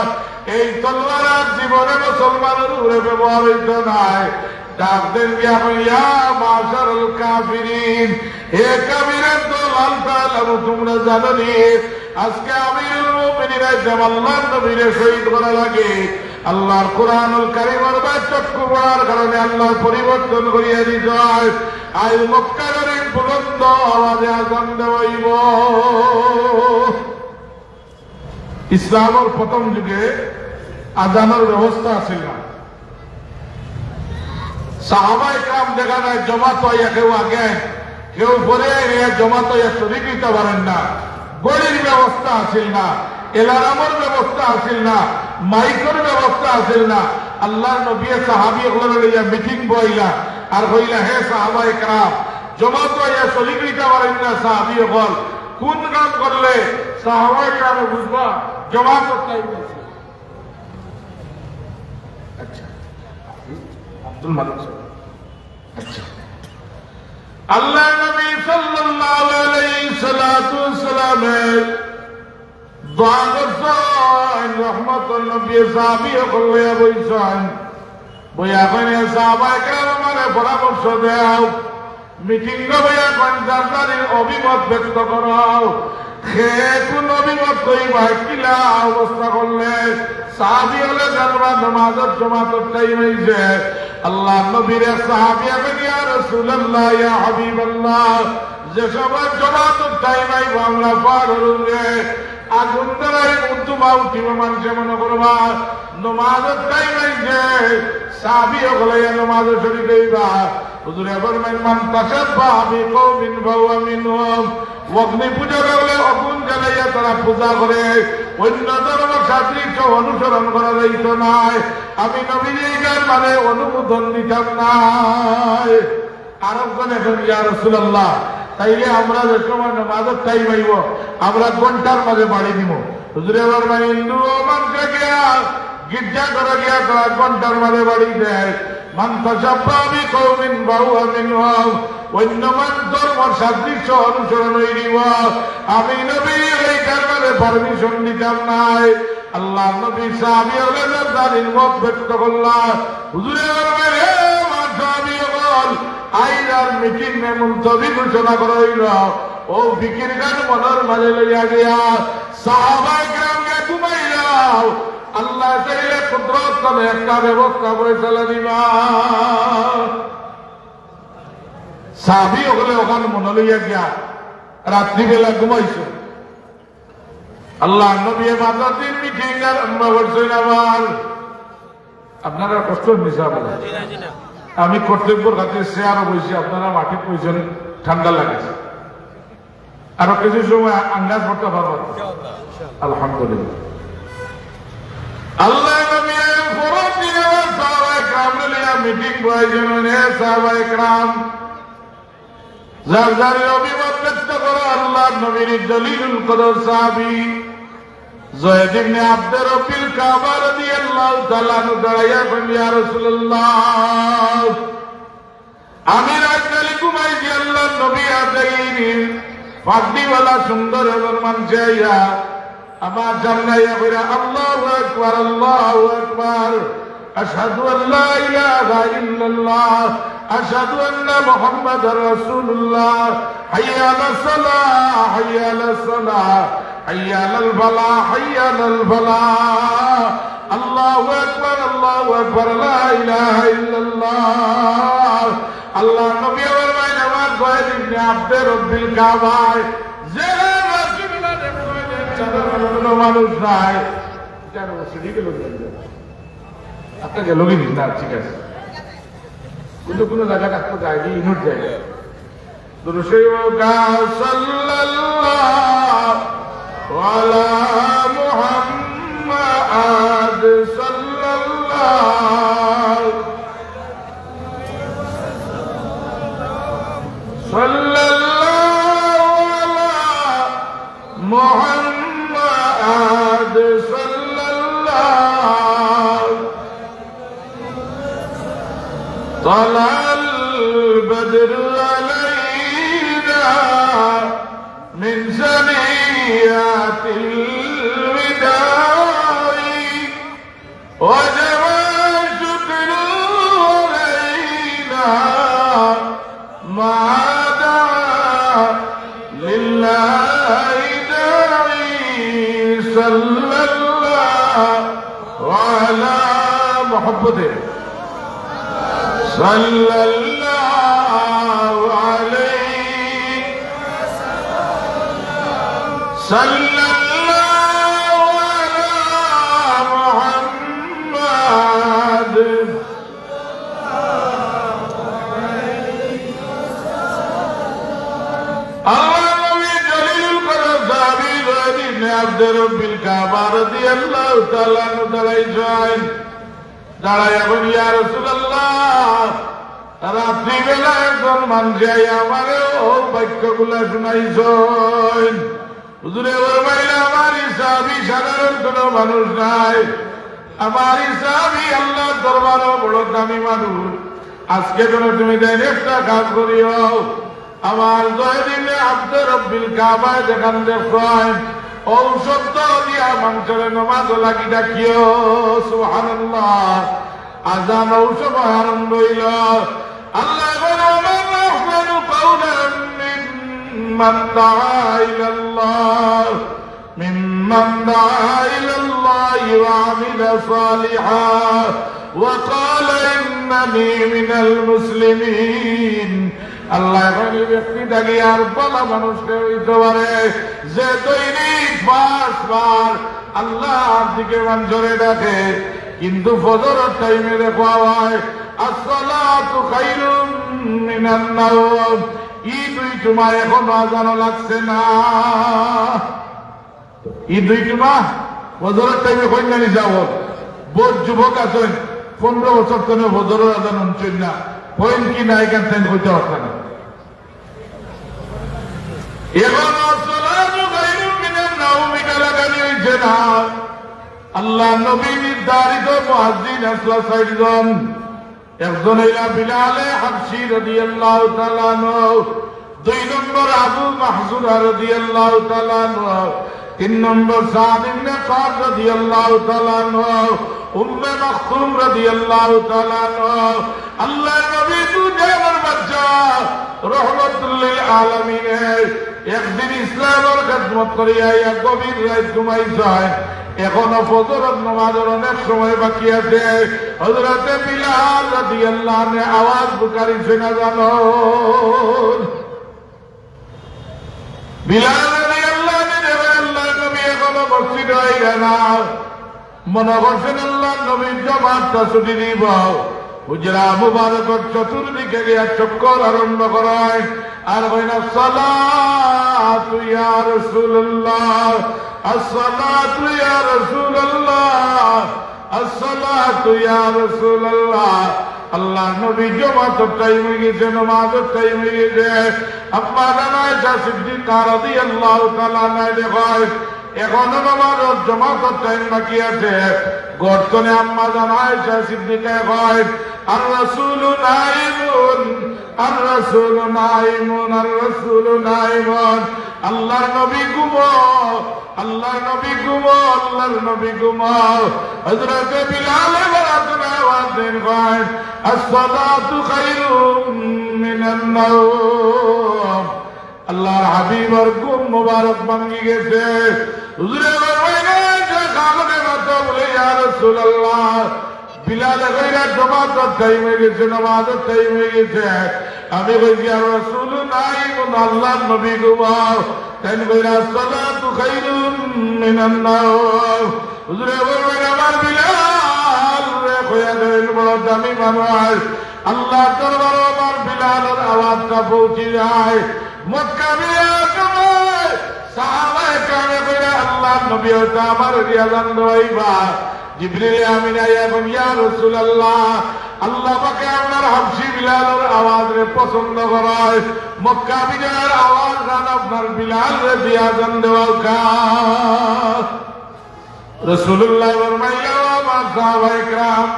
এই তলোয়ার জীবনে মুসলমানের উপরে ব্যবহার হইত নাই ডাক দেন ইয়া মাশারুল কাফিরিন হে কাফিরের দল আল্লাহ তোমরা জানো নি আজকে আমিরুল মুমিনিন আল্লাহর নবীরে শহীদ করা লাগে আল্লাহর কুরআনুল কারীমের বাচক্য পড়ার কারণে আল্লাহ পরিবর্তন করিয়া দিতে হয় আজ মক্কা শরীফ বুলন্দ আওয়াজে আযান দেওয়াইব ইসলামের প্রথম যুগে আযানের ব্যবস্থা ছিল না সাহাবায়ে کرام দেখা যায় জমাত হইয়া কেউ আগে কেউ পরে জমাত হইয়া শরীক দিতে পারেন না গড়ির ব্যবস্থা আছিল না এলারামের ব্যবস্থা আছিল না মাইকের ব্যবস্থা আছিল না আল্লাহর নবী সাহাবী ওগুলো লইয়া মিটিং বইলা আর কইলা হে সাহাবায়ে کرام জমাত হইয়া শরীক দিতে পারেন না সাহাবী হল কোন কাম করলে সাহাবায়ে کرام বুঝবা জমাত করতেই বলছে আচ্ছা আব্দুল মালিক আচ্ছা আল্লাহ নবী সাল্লাল্লাহু আলাইহি সাল্লাম দোয়া করছেন রহমতুল নবী সাহাবী হইয়া বইছেন বইয়া কইনে সাহাবায়ে کرام আমারে পরামর্শ দাও মিটিং বইয়া কনজারদারির অভিমত ব্যক্ত করাও হে কোন অভিমত কইবা কিলা অবস্থা করলে সাহাবী হলে জানবা নামাজের জামাতের টাইম হইছে আল্লাহ নবীর সাহাবী বলেন ইয়া রাসূলুল্লাহ ইয়া হাবিবাল্লাহ যে সবার জামাতের টাইম আইব আমরা পার হইলে আগুন ধরাই উদ্যমা উঠিব মানুষে মনে করবা নামাজের টাইম হইছে সাহাবী হলে নামাজ শরীফ হইবা হুজুরে ফরমান মান তাশাব্বা বিকওমিন ফাহুয়া মিনহুম অগ্নি পূজা করলে অগুন জ্বালাইয়া তারা পূজা করে অন্য ধর্ম সাদৃশ্য অনুসরণ করা যাইত নাই আমি নবীজির মানে অনুমোদন দিতাম নাই আরেকজন এখন ইয়া রাসূলুল্লাহ তাইলে আমরা যে সময় নামাজের টাইম আইব আমরা ঘন্টার মাঝে বাড়ি দিব হুজুরে ফরমান হিন্দু মানুষে গিয়া গির্জা করে গিয়া তারা ঘন্টার মাঝে বাড়ি দেয় মান তাশাব্বা বিকওমিন ফাহুয়া মিনহুম অন্য মান ধর্ম সাদৃশ্য অনুসরণ হইব আমি নবী এই কারণে পারমিশন দিতাম নাই আল্লাহ নবী সাহাবী হলেন জানির মত ব্যক্ত করলাম হুজুরে বলবেন হে আমার সাহাবী হল আইলার মিটিং মে মুলতবি ঘোষণা করা হইল ও ফিকির গান মনের মাঝে লইয়া গিয়া সাহাবায়ে کرامকে ঘুমাইলাও আল্লাহ চাইলে কুদরত করে একটা ব্যবস্থা ফয়সালা দিবা সাহাবী ওগুলো ওখানে মনে লইয়া গিয়া রাত্রিবেলা ঘুমাইছে আল্লাহ নবী মাতার দিন মিটিং আরম্ভ করছেন আবার আপনারা কষ্ট নিছে আমি কর্তব্যর কাছে চেয়ারও বইছি আপনারা মাটি বইছেন ঠান্ডা লাগেছে আরো কিছু সময় আন্দাজ করতে পারবেন আলহামদুলিল্লাহ আল্লাহ নবী ফরদিন সাহাবায়ে کرام লিয়া মিটিং বইছেন হে সাহাবায়ে کرام যার অভিমত ব্যক্ত করো আল্লাহ নবীর দলিলুল কদর সাহাবী যায়েদ ইবনে আব্দুর রব্বিল কাবা রাদিয়াল্লাহু তাআলা আনহু দাঁড়াইয়া বলেন ইয়া রাসূলুল্লাহ আমি রাতে ঘুমাইছি আল্লাহ নবী আদাইনি ফাঁকদিওয়ালা সুন্দর এবং মানুষাইয়া আমার জান্নাইয়া কইরা আল্লাহু আকবার أشهد أن لا إله إلا الله أشهد أن محمد رسول الله حي على الصلاة حي على الصلاة حي على الفلاح حي على الفلاح الله أكبر لا إله إلا الله الله نبي ورمي نماز قائد ابن عبد رب الكعبة زين رسول الله মানুষ নাই কেন সেদিকে গেল আপনাকে লোকে দিন না ঠিক আছে কিন্তু কোনো জায়গা কাটতে যায়নি ইনুট জায়গা সাল্লাল্লাহু আলা মুহাম্মাদ সাল্লাল্লাহু আলা মুহাম্মাদ সাল্লাল্লাহু طلع البدر علينا من ثنيات الوداع وجب الشكر علينا ما دعا لله داعي صلى الله على محبته صلى الله عليه صلى الله على محمد النبي جليل القدر صحابي زيد بن عبد رب الكعبة رضي الله تعالى عنه دلائل দাঁড়ায় এখন ইয়া রাসূলুল্লাহ রাত্রিবেলা একজন মানুষ আমারও বাক্যগুলা শুনাইছেন হুজুরে বলবেন আমার হিসাবই সাধারণ কোনো মানুষ নাই আমার হিসাবই আল্লাহর দরবারও বড় দামি মানুষ আজকে কোনো তুমি দেন একটা কাজ করিও আমার জয়দিনে আব্দুর রব্বিল কাবায় যেখান দেখেন ঔষধ দিয়া মানুষের নমাজ লাগি ডাকিও সুবহানাল্লাহ আজান ঔষধ আরম্ভ হইল আল্লাহ রহমানু কওলান মিম্মান দাআ ইলাল্লাহ মিম্মান দাআ ইলাল্লাহ ওয়া আমিলা সালিহা ওয়া ক্বালা ইন্নানি মিনাল মুসলিমিন আল্লাহ এখানে ব্যক্তি ডাকি আর বলা মানুষকে হইতে পারে যে দৈনিক 5 বার আল্লাহর দিকে মঞ্জরে ডাকে কিন্তু ফজরের টাইমে দেখা হয় আসসালাতু খায়রুম মিনান নাওম দুই জুমা এখন আজান লাগছে না দুই জুমা ফজরের টাইমে কই জানি যাব বহুত যুবক আছেন 15 বছর ধরে ফজরের আজান শুনছেন না পয়েন্ট কি নাই কেন হইতে পারছে না এখন আসসালাতু খায়রুম মিনান নাওম লাগানি হইছে না আল্লাহ নবী নির্ধারিত মুয়াজ্জিন আসলা সাইজন একজন হইলা বিলালে হাবশী রাদিয়াল্লাহু তাআলা আনহু দুই নম্বর আবু মাহজুরা রাদিয়াল্লাহু তাআলা আনহু তিন নম্বর সাদ ইবনে কাব রাদিয়াল্লাহু তাআলা আনহু উম্মে মাকতুম রাদিয়াল্লাহু তাআলা আনহু আল্লাহ নবী দুনিয়ার বাদশা রহমাতুল লিল আলামিন একদিন ইসলামের খিদমত করিয়া এক গভীর রাত ঘুমাইছেন এখনো ফজরের নামাজের অনেক সময় বাকি আছে হযরতে বিলাল রাদিয়াল্লাহু আনহু আওয়াজ বুকারিছে না জানো বিলাল রাদিয়াল্লাহু আনহু আল্লাহ নবী এখনো মসজিদে আইলেন না মনে করছেন আল্লাহ নবীর জামাতটা ছুটি দিব হুজরা মুবারকের চতুর্দিকে গিয়া চক্কর আরম্ভ করায় আর কইনা আসসালাতু ইয়া রাসূলুল্লাহ আসসালাতু ইয়া রাসূলুল্লাহ আসসালাতু ইয়া রাসূলুল্লাহ আল্লাহ নবী জামাতের টাইম হয়ে গেছে নামাজের টাইম হয়ে গেছে আম্মা আয়েশা সিদ্দিকা রাদিয়াল্লাহু তাআলা আনহা দেখায় এখনো নামাজের জামাতের টাইম বাকি আছে গর্তনে আম্মা আয়েশা সিদ্দিকা কয় আর রাসূলু নাইমুন আর রাসূলু নাইমুন আর রাসূলু নাইমুন আল্লাহ নবী ঘুমাও আল্লাহ নবী ঘুমাও আল্লাহর নবী ঘুমাও হযরত বিলাল বলতেন দিন কয় আসসালাতু খায়রুম মিনান নাওম। আল্লাহর হাবিবের ঘুম মোবারক ভাঙ্গি গেছে। হুজুরে বলবেন যে কামনে মত বলে ইয়া রাসূলুল্লাহ বিলাল কইরা জমাতের টাইম হয়ে গেছে, নামাজের টাইম হয়ে গেছে। আমি কইছি ইয়া রাসূল নাই কোন আল্লাহর নবী ঘুমাও। তাই কইরা সালাতু খায়রুম মিনান নাওম। হুজুরে বলবেন আমার বিলাল রে কইয়া দেন বড় দামি মানুষ। আল্লাহ দরবারে আমার বিলালের আওয়াজটা পৌঁছে যায়। মক্কা বিয়ায় সাহাবায়ে কেরামে কইরা আল্লাহর নবী হয়তো আমার রিয়াজান দইবা। জিবরিল আমিন আইয়া বলেন ইয়া রাসূলুল্লাহ আল্লাহ পাকে আপনার হাবশী বিলালের আওয়াজে পছন্দ করায়। মক্কা বিজয়ের আওয়াজ গান আপনার বিলালে দিয়া জান দেওয়া কা। রাসূলুল্লাহ ফরমাইয়া আমার সাহাবায়ে কেরাম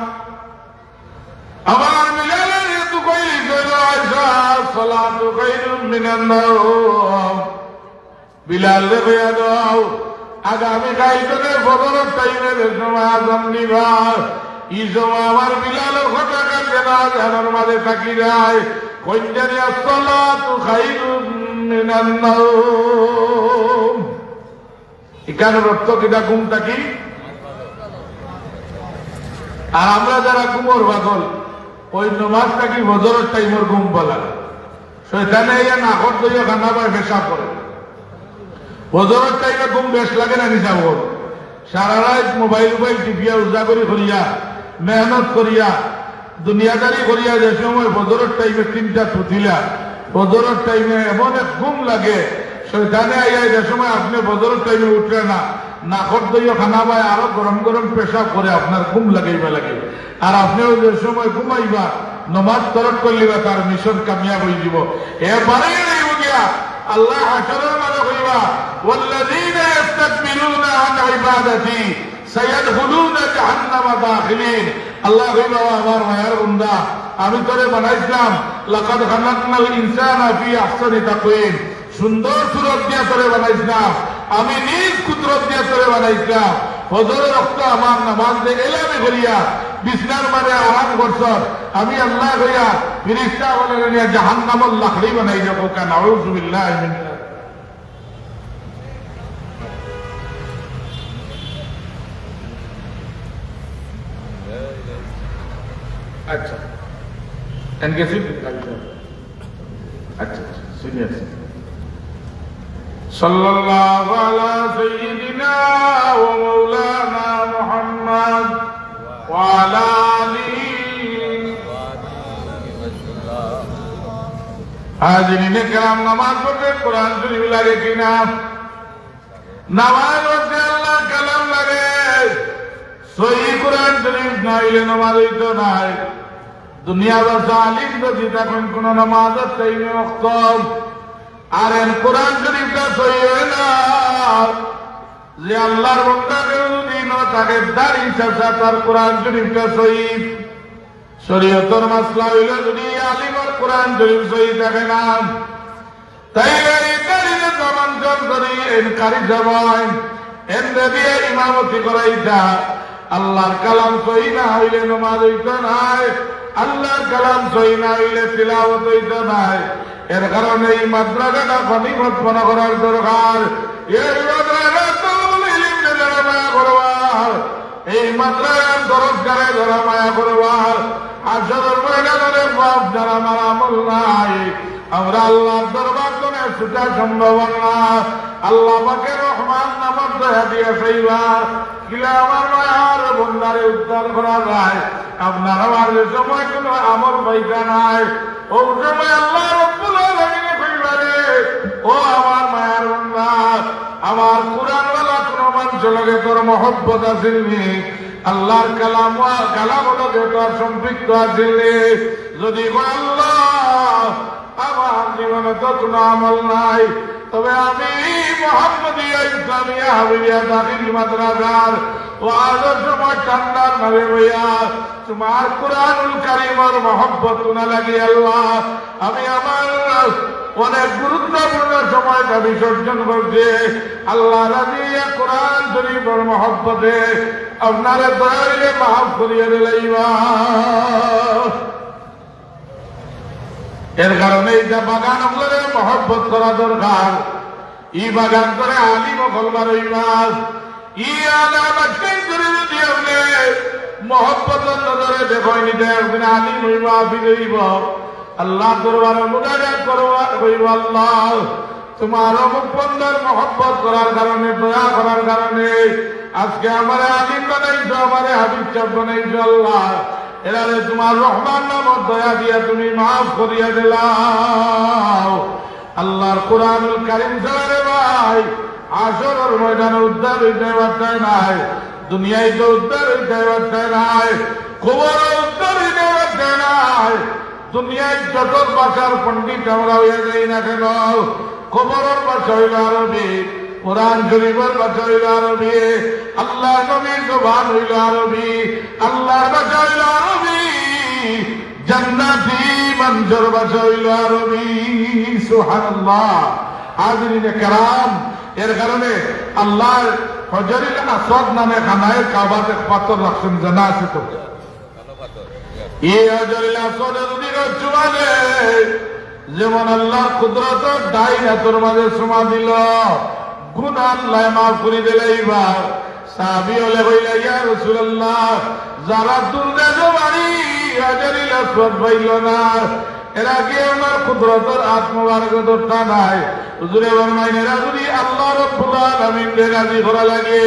আমার বিলালের এত কইলি কইলো আয়েশা সালাতু খায়রুম মিনান নাওম। বিলাল রে কইয়া দাও আগামী কাইতনে ফজরের টাইমে সময় আযান দিবা। এই সময় আমার বিলালের কথা কাছে না জানার মাঝে থাকি যায় কইজানি আসসালাতু খায়রুম মিনান নাওম। এখানে অর্থ কিটা ঘুমটা কি? আর আমরা যারা ঘুমোর পাগল ওই নমাজটা কি ফজরের টাইমের ঘুম বলা। শয়তানে ইয়া নাকর দইয়া খানা পায় পেশাব করে। ফজরের টাইমে ঘুম বেশ লাগে না হিসাব কর। সারা রাত মোবাইল টিপিয়া উজা করি করিয়া মেহনত করিয়া দুনিয়াদারি করিয়া যে সময় ফজরের টাইমে তিনটা তুতিলা ফজরের টাইমে এমন এক ঘুম লাগে। শয়তানে আইয়া যে সময় আপনি ফজরের টাইমে উঠলে না নাকর দইয়া খানা পায় আরো গরম গরম পেশাব করে আপনার ঘুম লাগাইবা লাগে। আর আপনিও যে সময় ঘুমাইবা নমাজ তরক করলিবা তার মিশন কামিয়াব হয়ে যাব। এবারে গিয়া আল্লাহ হাসরের মাঝে কইবা ওয়াল্লাযীনা ইস্তাকবিরুনা আন ইবাদাতি সায়াদখুলুনা জাহান্নামা দাখিলিন। আল্লাহ কইবা আমার মায়ার বান্দা আমি তোরে বানাইছিলাম লাকাদ খালাকনাল ইনসানা ফি আহসানি তাকওয়িম। সুন্দর সুরত দিয়া তোরে বানাইছিলাম আমি নিজ কুদরত দিয়া তোরে বানাইছিলাম। ফজরের ওয়াক্ত আমার নামাজ দে এলামি করিয়া বিছনার মাঝে আরাম করছ আমি আল্লাহ কইয়া ফেরেশতা বলে নিয়া জাহান্নামের লাকড়ি বানাই দেব। কান আউযু বিল্লাহি মিন। আচ্ছা এনগেসি আচ্ছা সিনিয়র সাল্লাল্লাহু আলা সাইয়্যিদিনা ওয়া মাওলানা মুহাম্মদ ওয়া আলা আলিহি হাজিরিনে কেরাম নামাজ পড়তে কোরআন শরীফ লাগে কিনা? নামাজ পড়তে আল্লাহর কালাম লাগে। সহিহ কোরআন শরীফ না হইলে নামাজ হইতো নাই। দুনিয়া বাসা আলিম যদি তখন কোন নামাজের টাইমে ওয়াক্ত আর কোরআন শরীফটা সহিহ হয় না যে আল্লাহর বান্দাকে যদি ন তাকে দাড়ি চাচা তার কোরআন শরীফটা সহিহ। শরীয়তের মাসলা হইলে যদি আলিমের কোরআন শরীফ সহিহ থাকে না তাইলে দাড়িতে জমান্তর করি এনকারি যাবাই এনরে দিয়ে ইমামতি করাইতা। আল্লাহর কালাম সহিহ না হইলে নামাজ হইতো নাই। আল্লাহর কালাম সহিহ না হইলে তিলাওয়াত হইতো নাই। এর কারণে এই মাদ্রাসাটা গনিমত মনে করার দরকার। এই মাদ্রাসা যারা মায়া করবার এই মাদ্রাসার দরজগারে যারা মায়া করবার আসরের ময়দানে বাপ যারা আমার আমল নাই আমরা আল্লাহর দরবার করে ছুটা সম্ভব না। আল্লাহ পাকে রহমান নামক দয়া দিয়ে সেইবা কিলা আমার মায়ার বন্দারে উদ্ধার করা যায়। আপনার আমার যে সময় কোনো আমল পাইতা নাই ও সময় আল্লাহ রব্বুল আলামিন কইবারে ও আমার মায়ার বান্দা আমার কুরআনওয়ালা কোন মানুষ লাগে তোর মহব্বত আছে নি? আল্লাহর কালাম কালামকে তোর সম্পৃক্ত আছে যদি আল্লাহ আমার জীবনে তো কোনো আমল নাই তবে আমি মুহাম্মদিয়া ইসলামিয়া হাবিবিয়া দাখিল মাদ্রাসার ওয়াজের সময় ঠান্ডার ভাবে হইয়া তোমার কুরআনুল কারীমের মহব্বত না লাগে আল্লাহ আমি আমার অনেক গুরুত্বপূর্ণ সময়টা বিসর্জন করছে আল্লাহ রাজি কোরআন শরীফের মহব্বতে আপনারে দয়াইলে মাফ করিয়ে দিলাইবা। এর কারণে এইটা বাগান আপনাদের মহব্বত করা দরকার। ই বাগান করে আলিম কলবার হইবাস ই আলামাকেন করে যদি আপনি মহব্বতের নজরে দেখই নিতে একদিন আলিম হইবা ফিরইব আল্লাহ দরবারে মুনাজাত করবা হইব আল্লাহ তোমার অমুক বন্দার মহব্বত করার কারণে দয়া করার কারণে আজকে আমার আলিম বানাইছো আমার হাবিব সাহেব বানাইছো আল্লাহ এরারে তোমার রহমান নামত দয়া দিয়া তুমি মাফ করিয়া দিলাও। আল্লাহর কোরআনুল কারীম ছাড়া ভাই আসরের ময়দানে উদ্ধার হইতে পারতাই নাই, দুনিয়ায় তো উদ্ধার হইতে পারতাই নাই, কবরে উদ্ধার হইতে পারতাই নাই। দুনিয়ায় যত ভাষার পণ্ডিত আমরা হইয়া যাই না কেন, কবরের ভাষা হইল আরবি, কোরআন শরীফের ভাষা হইল আরবি, আল্লাহ নবীর জবান হইল আরবি, আল্লাহর ভাষা হইল আরবি, জান্নাতি মানুষের ভাষা হইল আরবি। সুবহানাল্লাহ। হাজিরিনে কেরাম, এর কারণে আল্লাহ হজরুল আসওয়াদ নামে খানায় কাবাতে পাথর রাখছেন, জানা আছে তো? এই হজরুল আসওয়াদের দিকে চুমালে যেমন আল্লাহর কুদরত ডাইন হাতের মাঝে সমা দিল, গুনাহ আল্লাহ মাফ করে দিলাইবা। সাহাবী হলে কইলা ইয়া রাসূলুল্লাহ, যারা দুর্গা বাড়ি হজরুল আসওয়াদ পাইল না এরা কি আমার কুদরতের আত্মবার্গ দরটা নাই? হুজুরে ফরমাইন এরা যদি আল্লাহ রাব্বুল আলামিনকে রাজি করা লাগে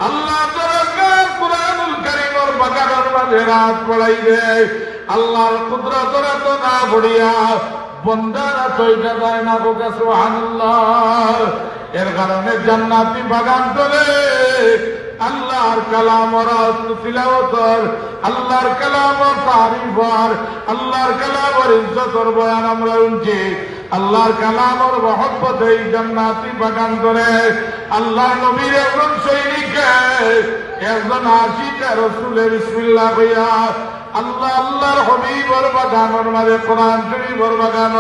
আল্লাহ তাআলা কুরআনুল কারীমের বাগানের মাঝে রাত পড়াই দেয়, আল্লাহর কুদরতের তো না পড়িয়া বন্দারা তৈরি যায় না। গোকে সুবহানাল্লাহ। এর কারণে জান্নাতি বাগান চলে আল্লাহর কালামর তিলাওয়াতর, আল্লাহর কালামর তারিফর, আল্লাহর কালামর ইজ্জতর বয়ান আমরা শুনছি। আল্লাহর কালামর মহব্বত এই জান্নাতি বাগান করে আল্লাহ নবীর একজন সৈনিককে একজন আশিকে রাসূলের বিসমিল্লাহ কইয়া আল্লাহ আল্লাহর হাবিবের বাগানের মাঝে কোরআন শরীফের বাগান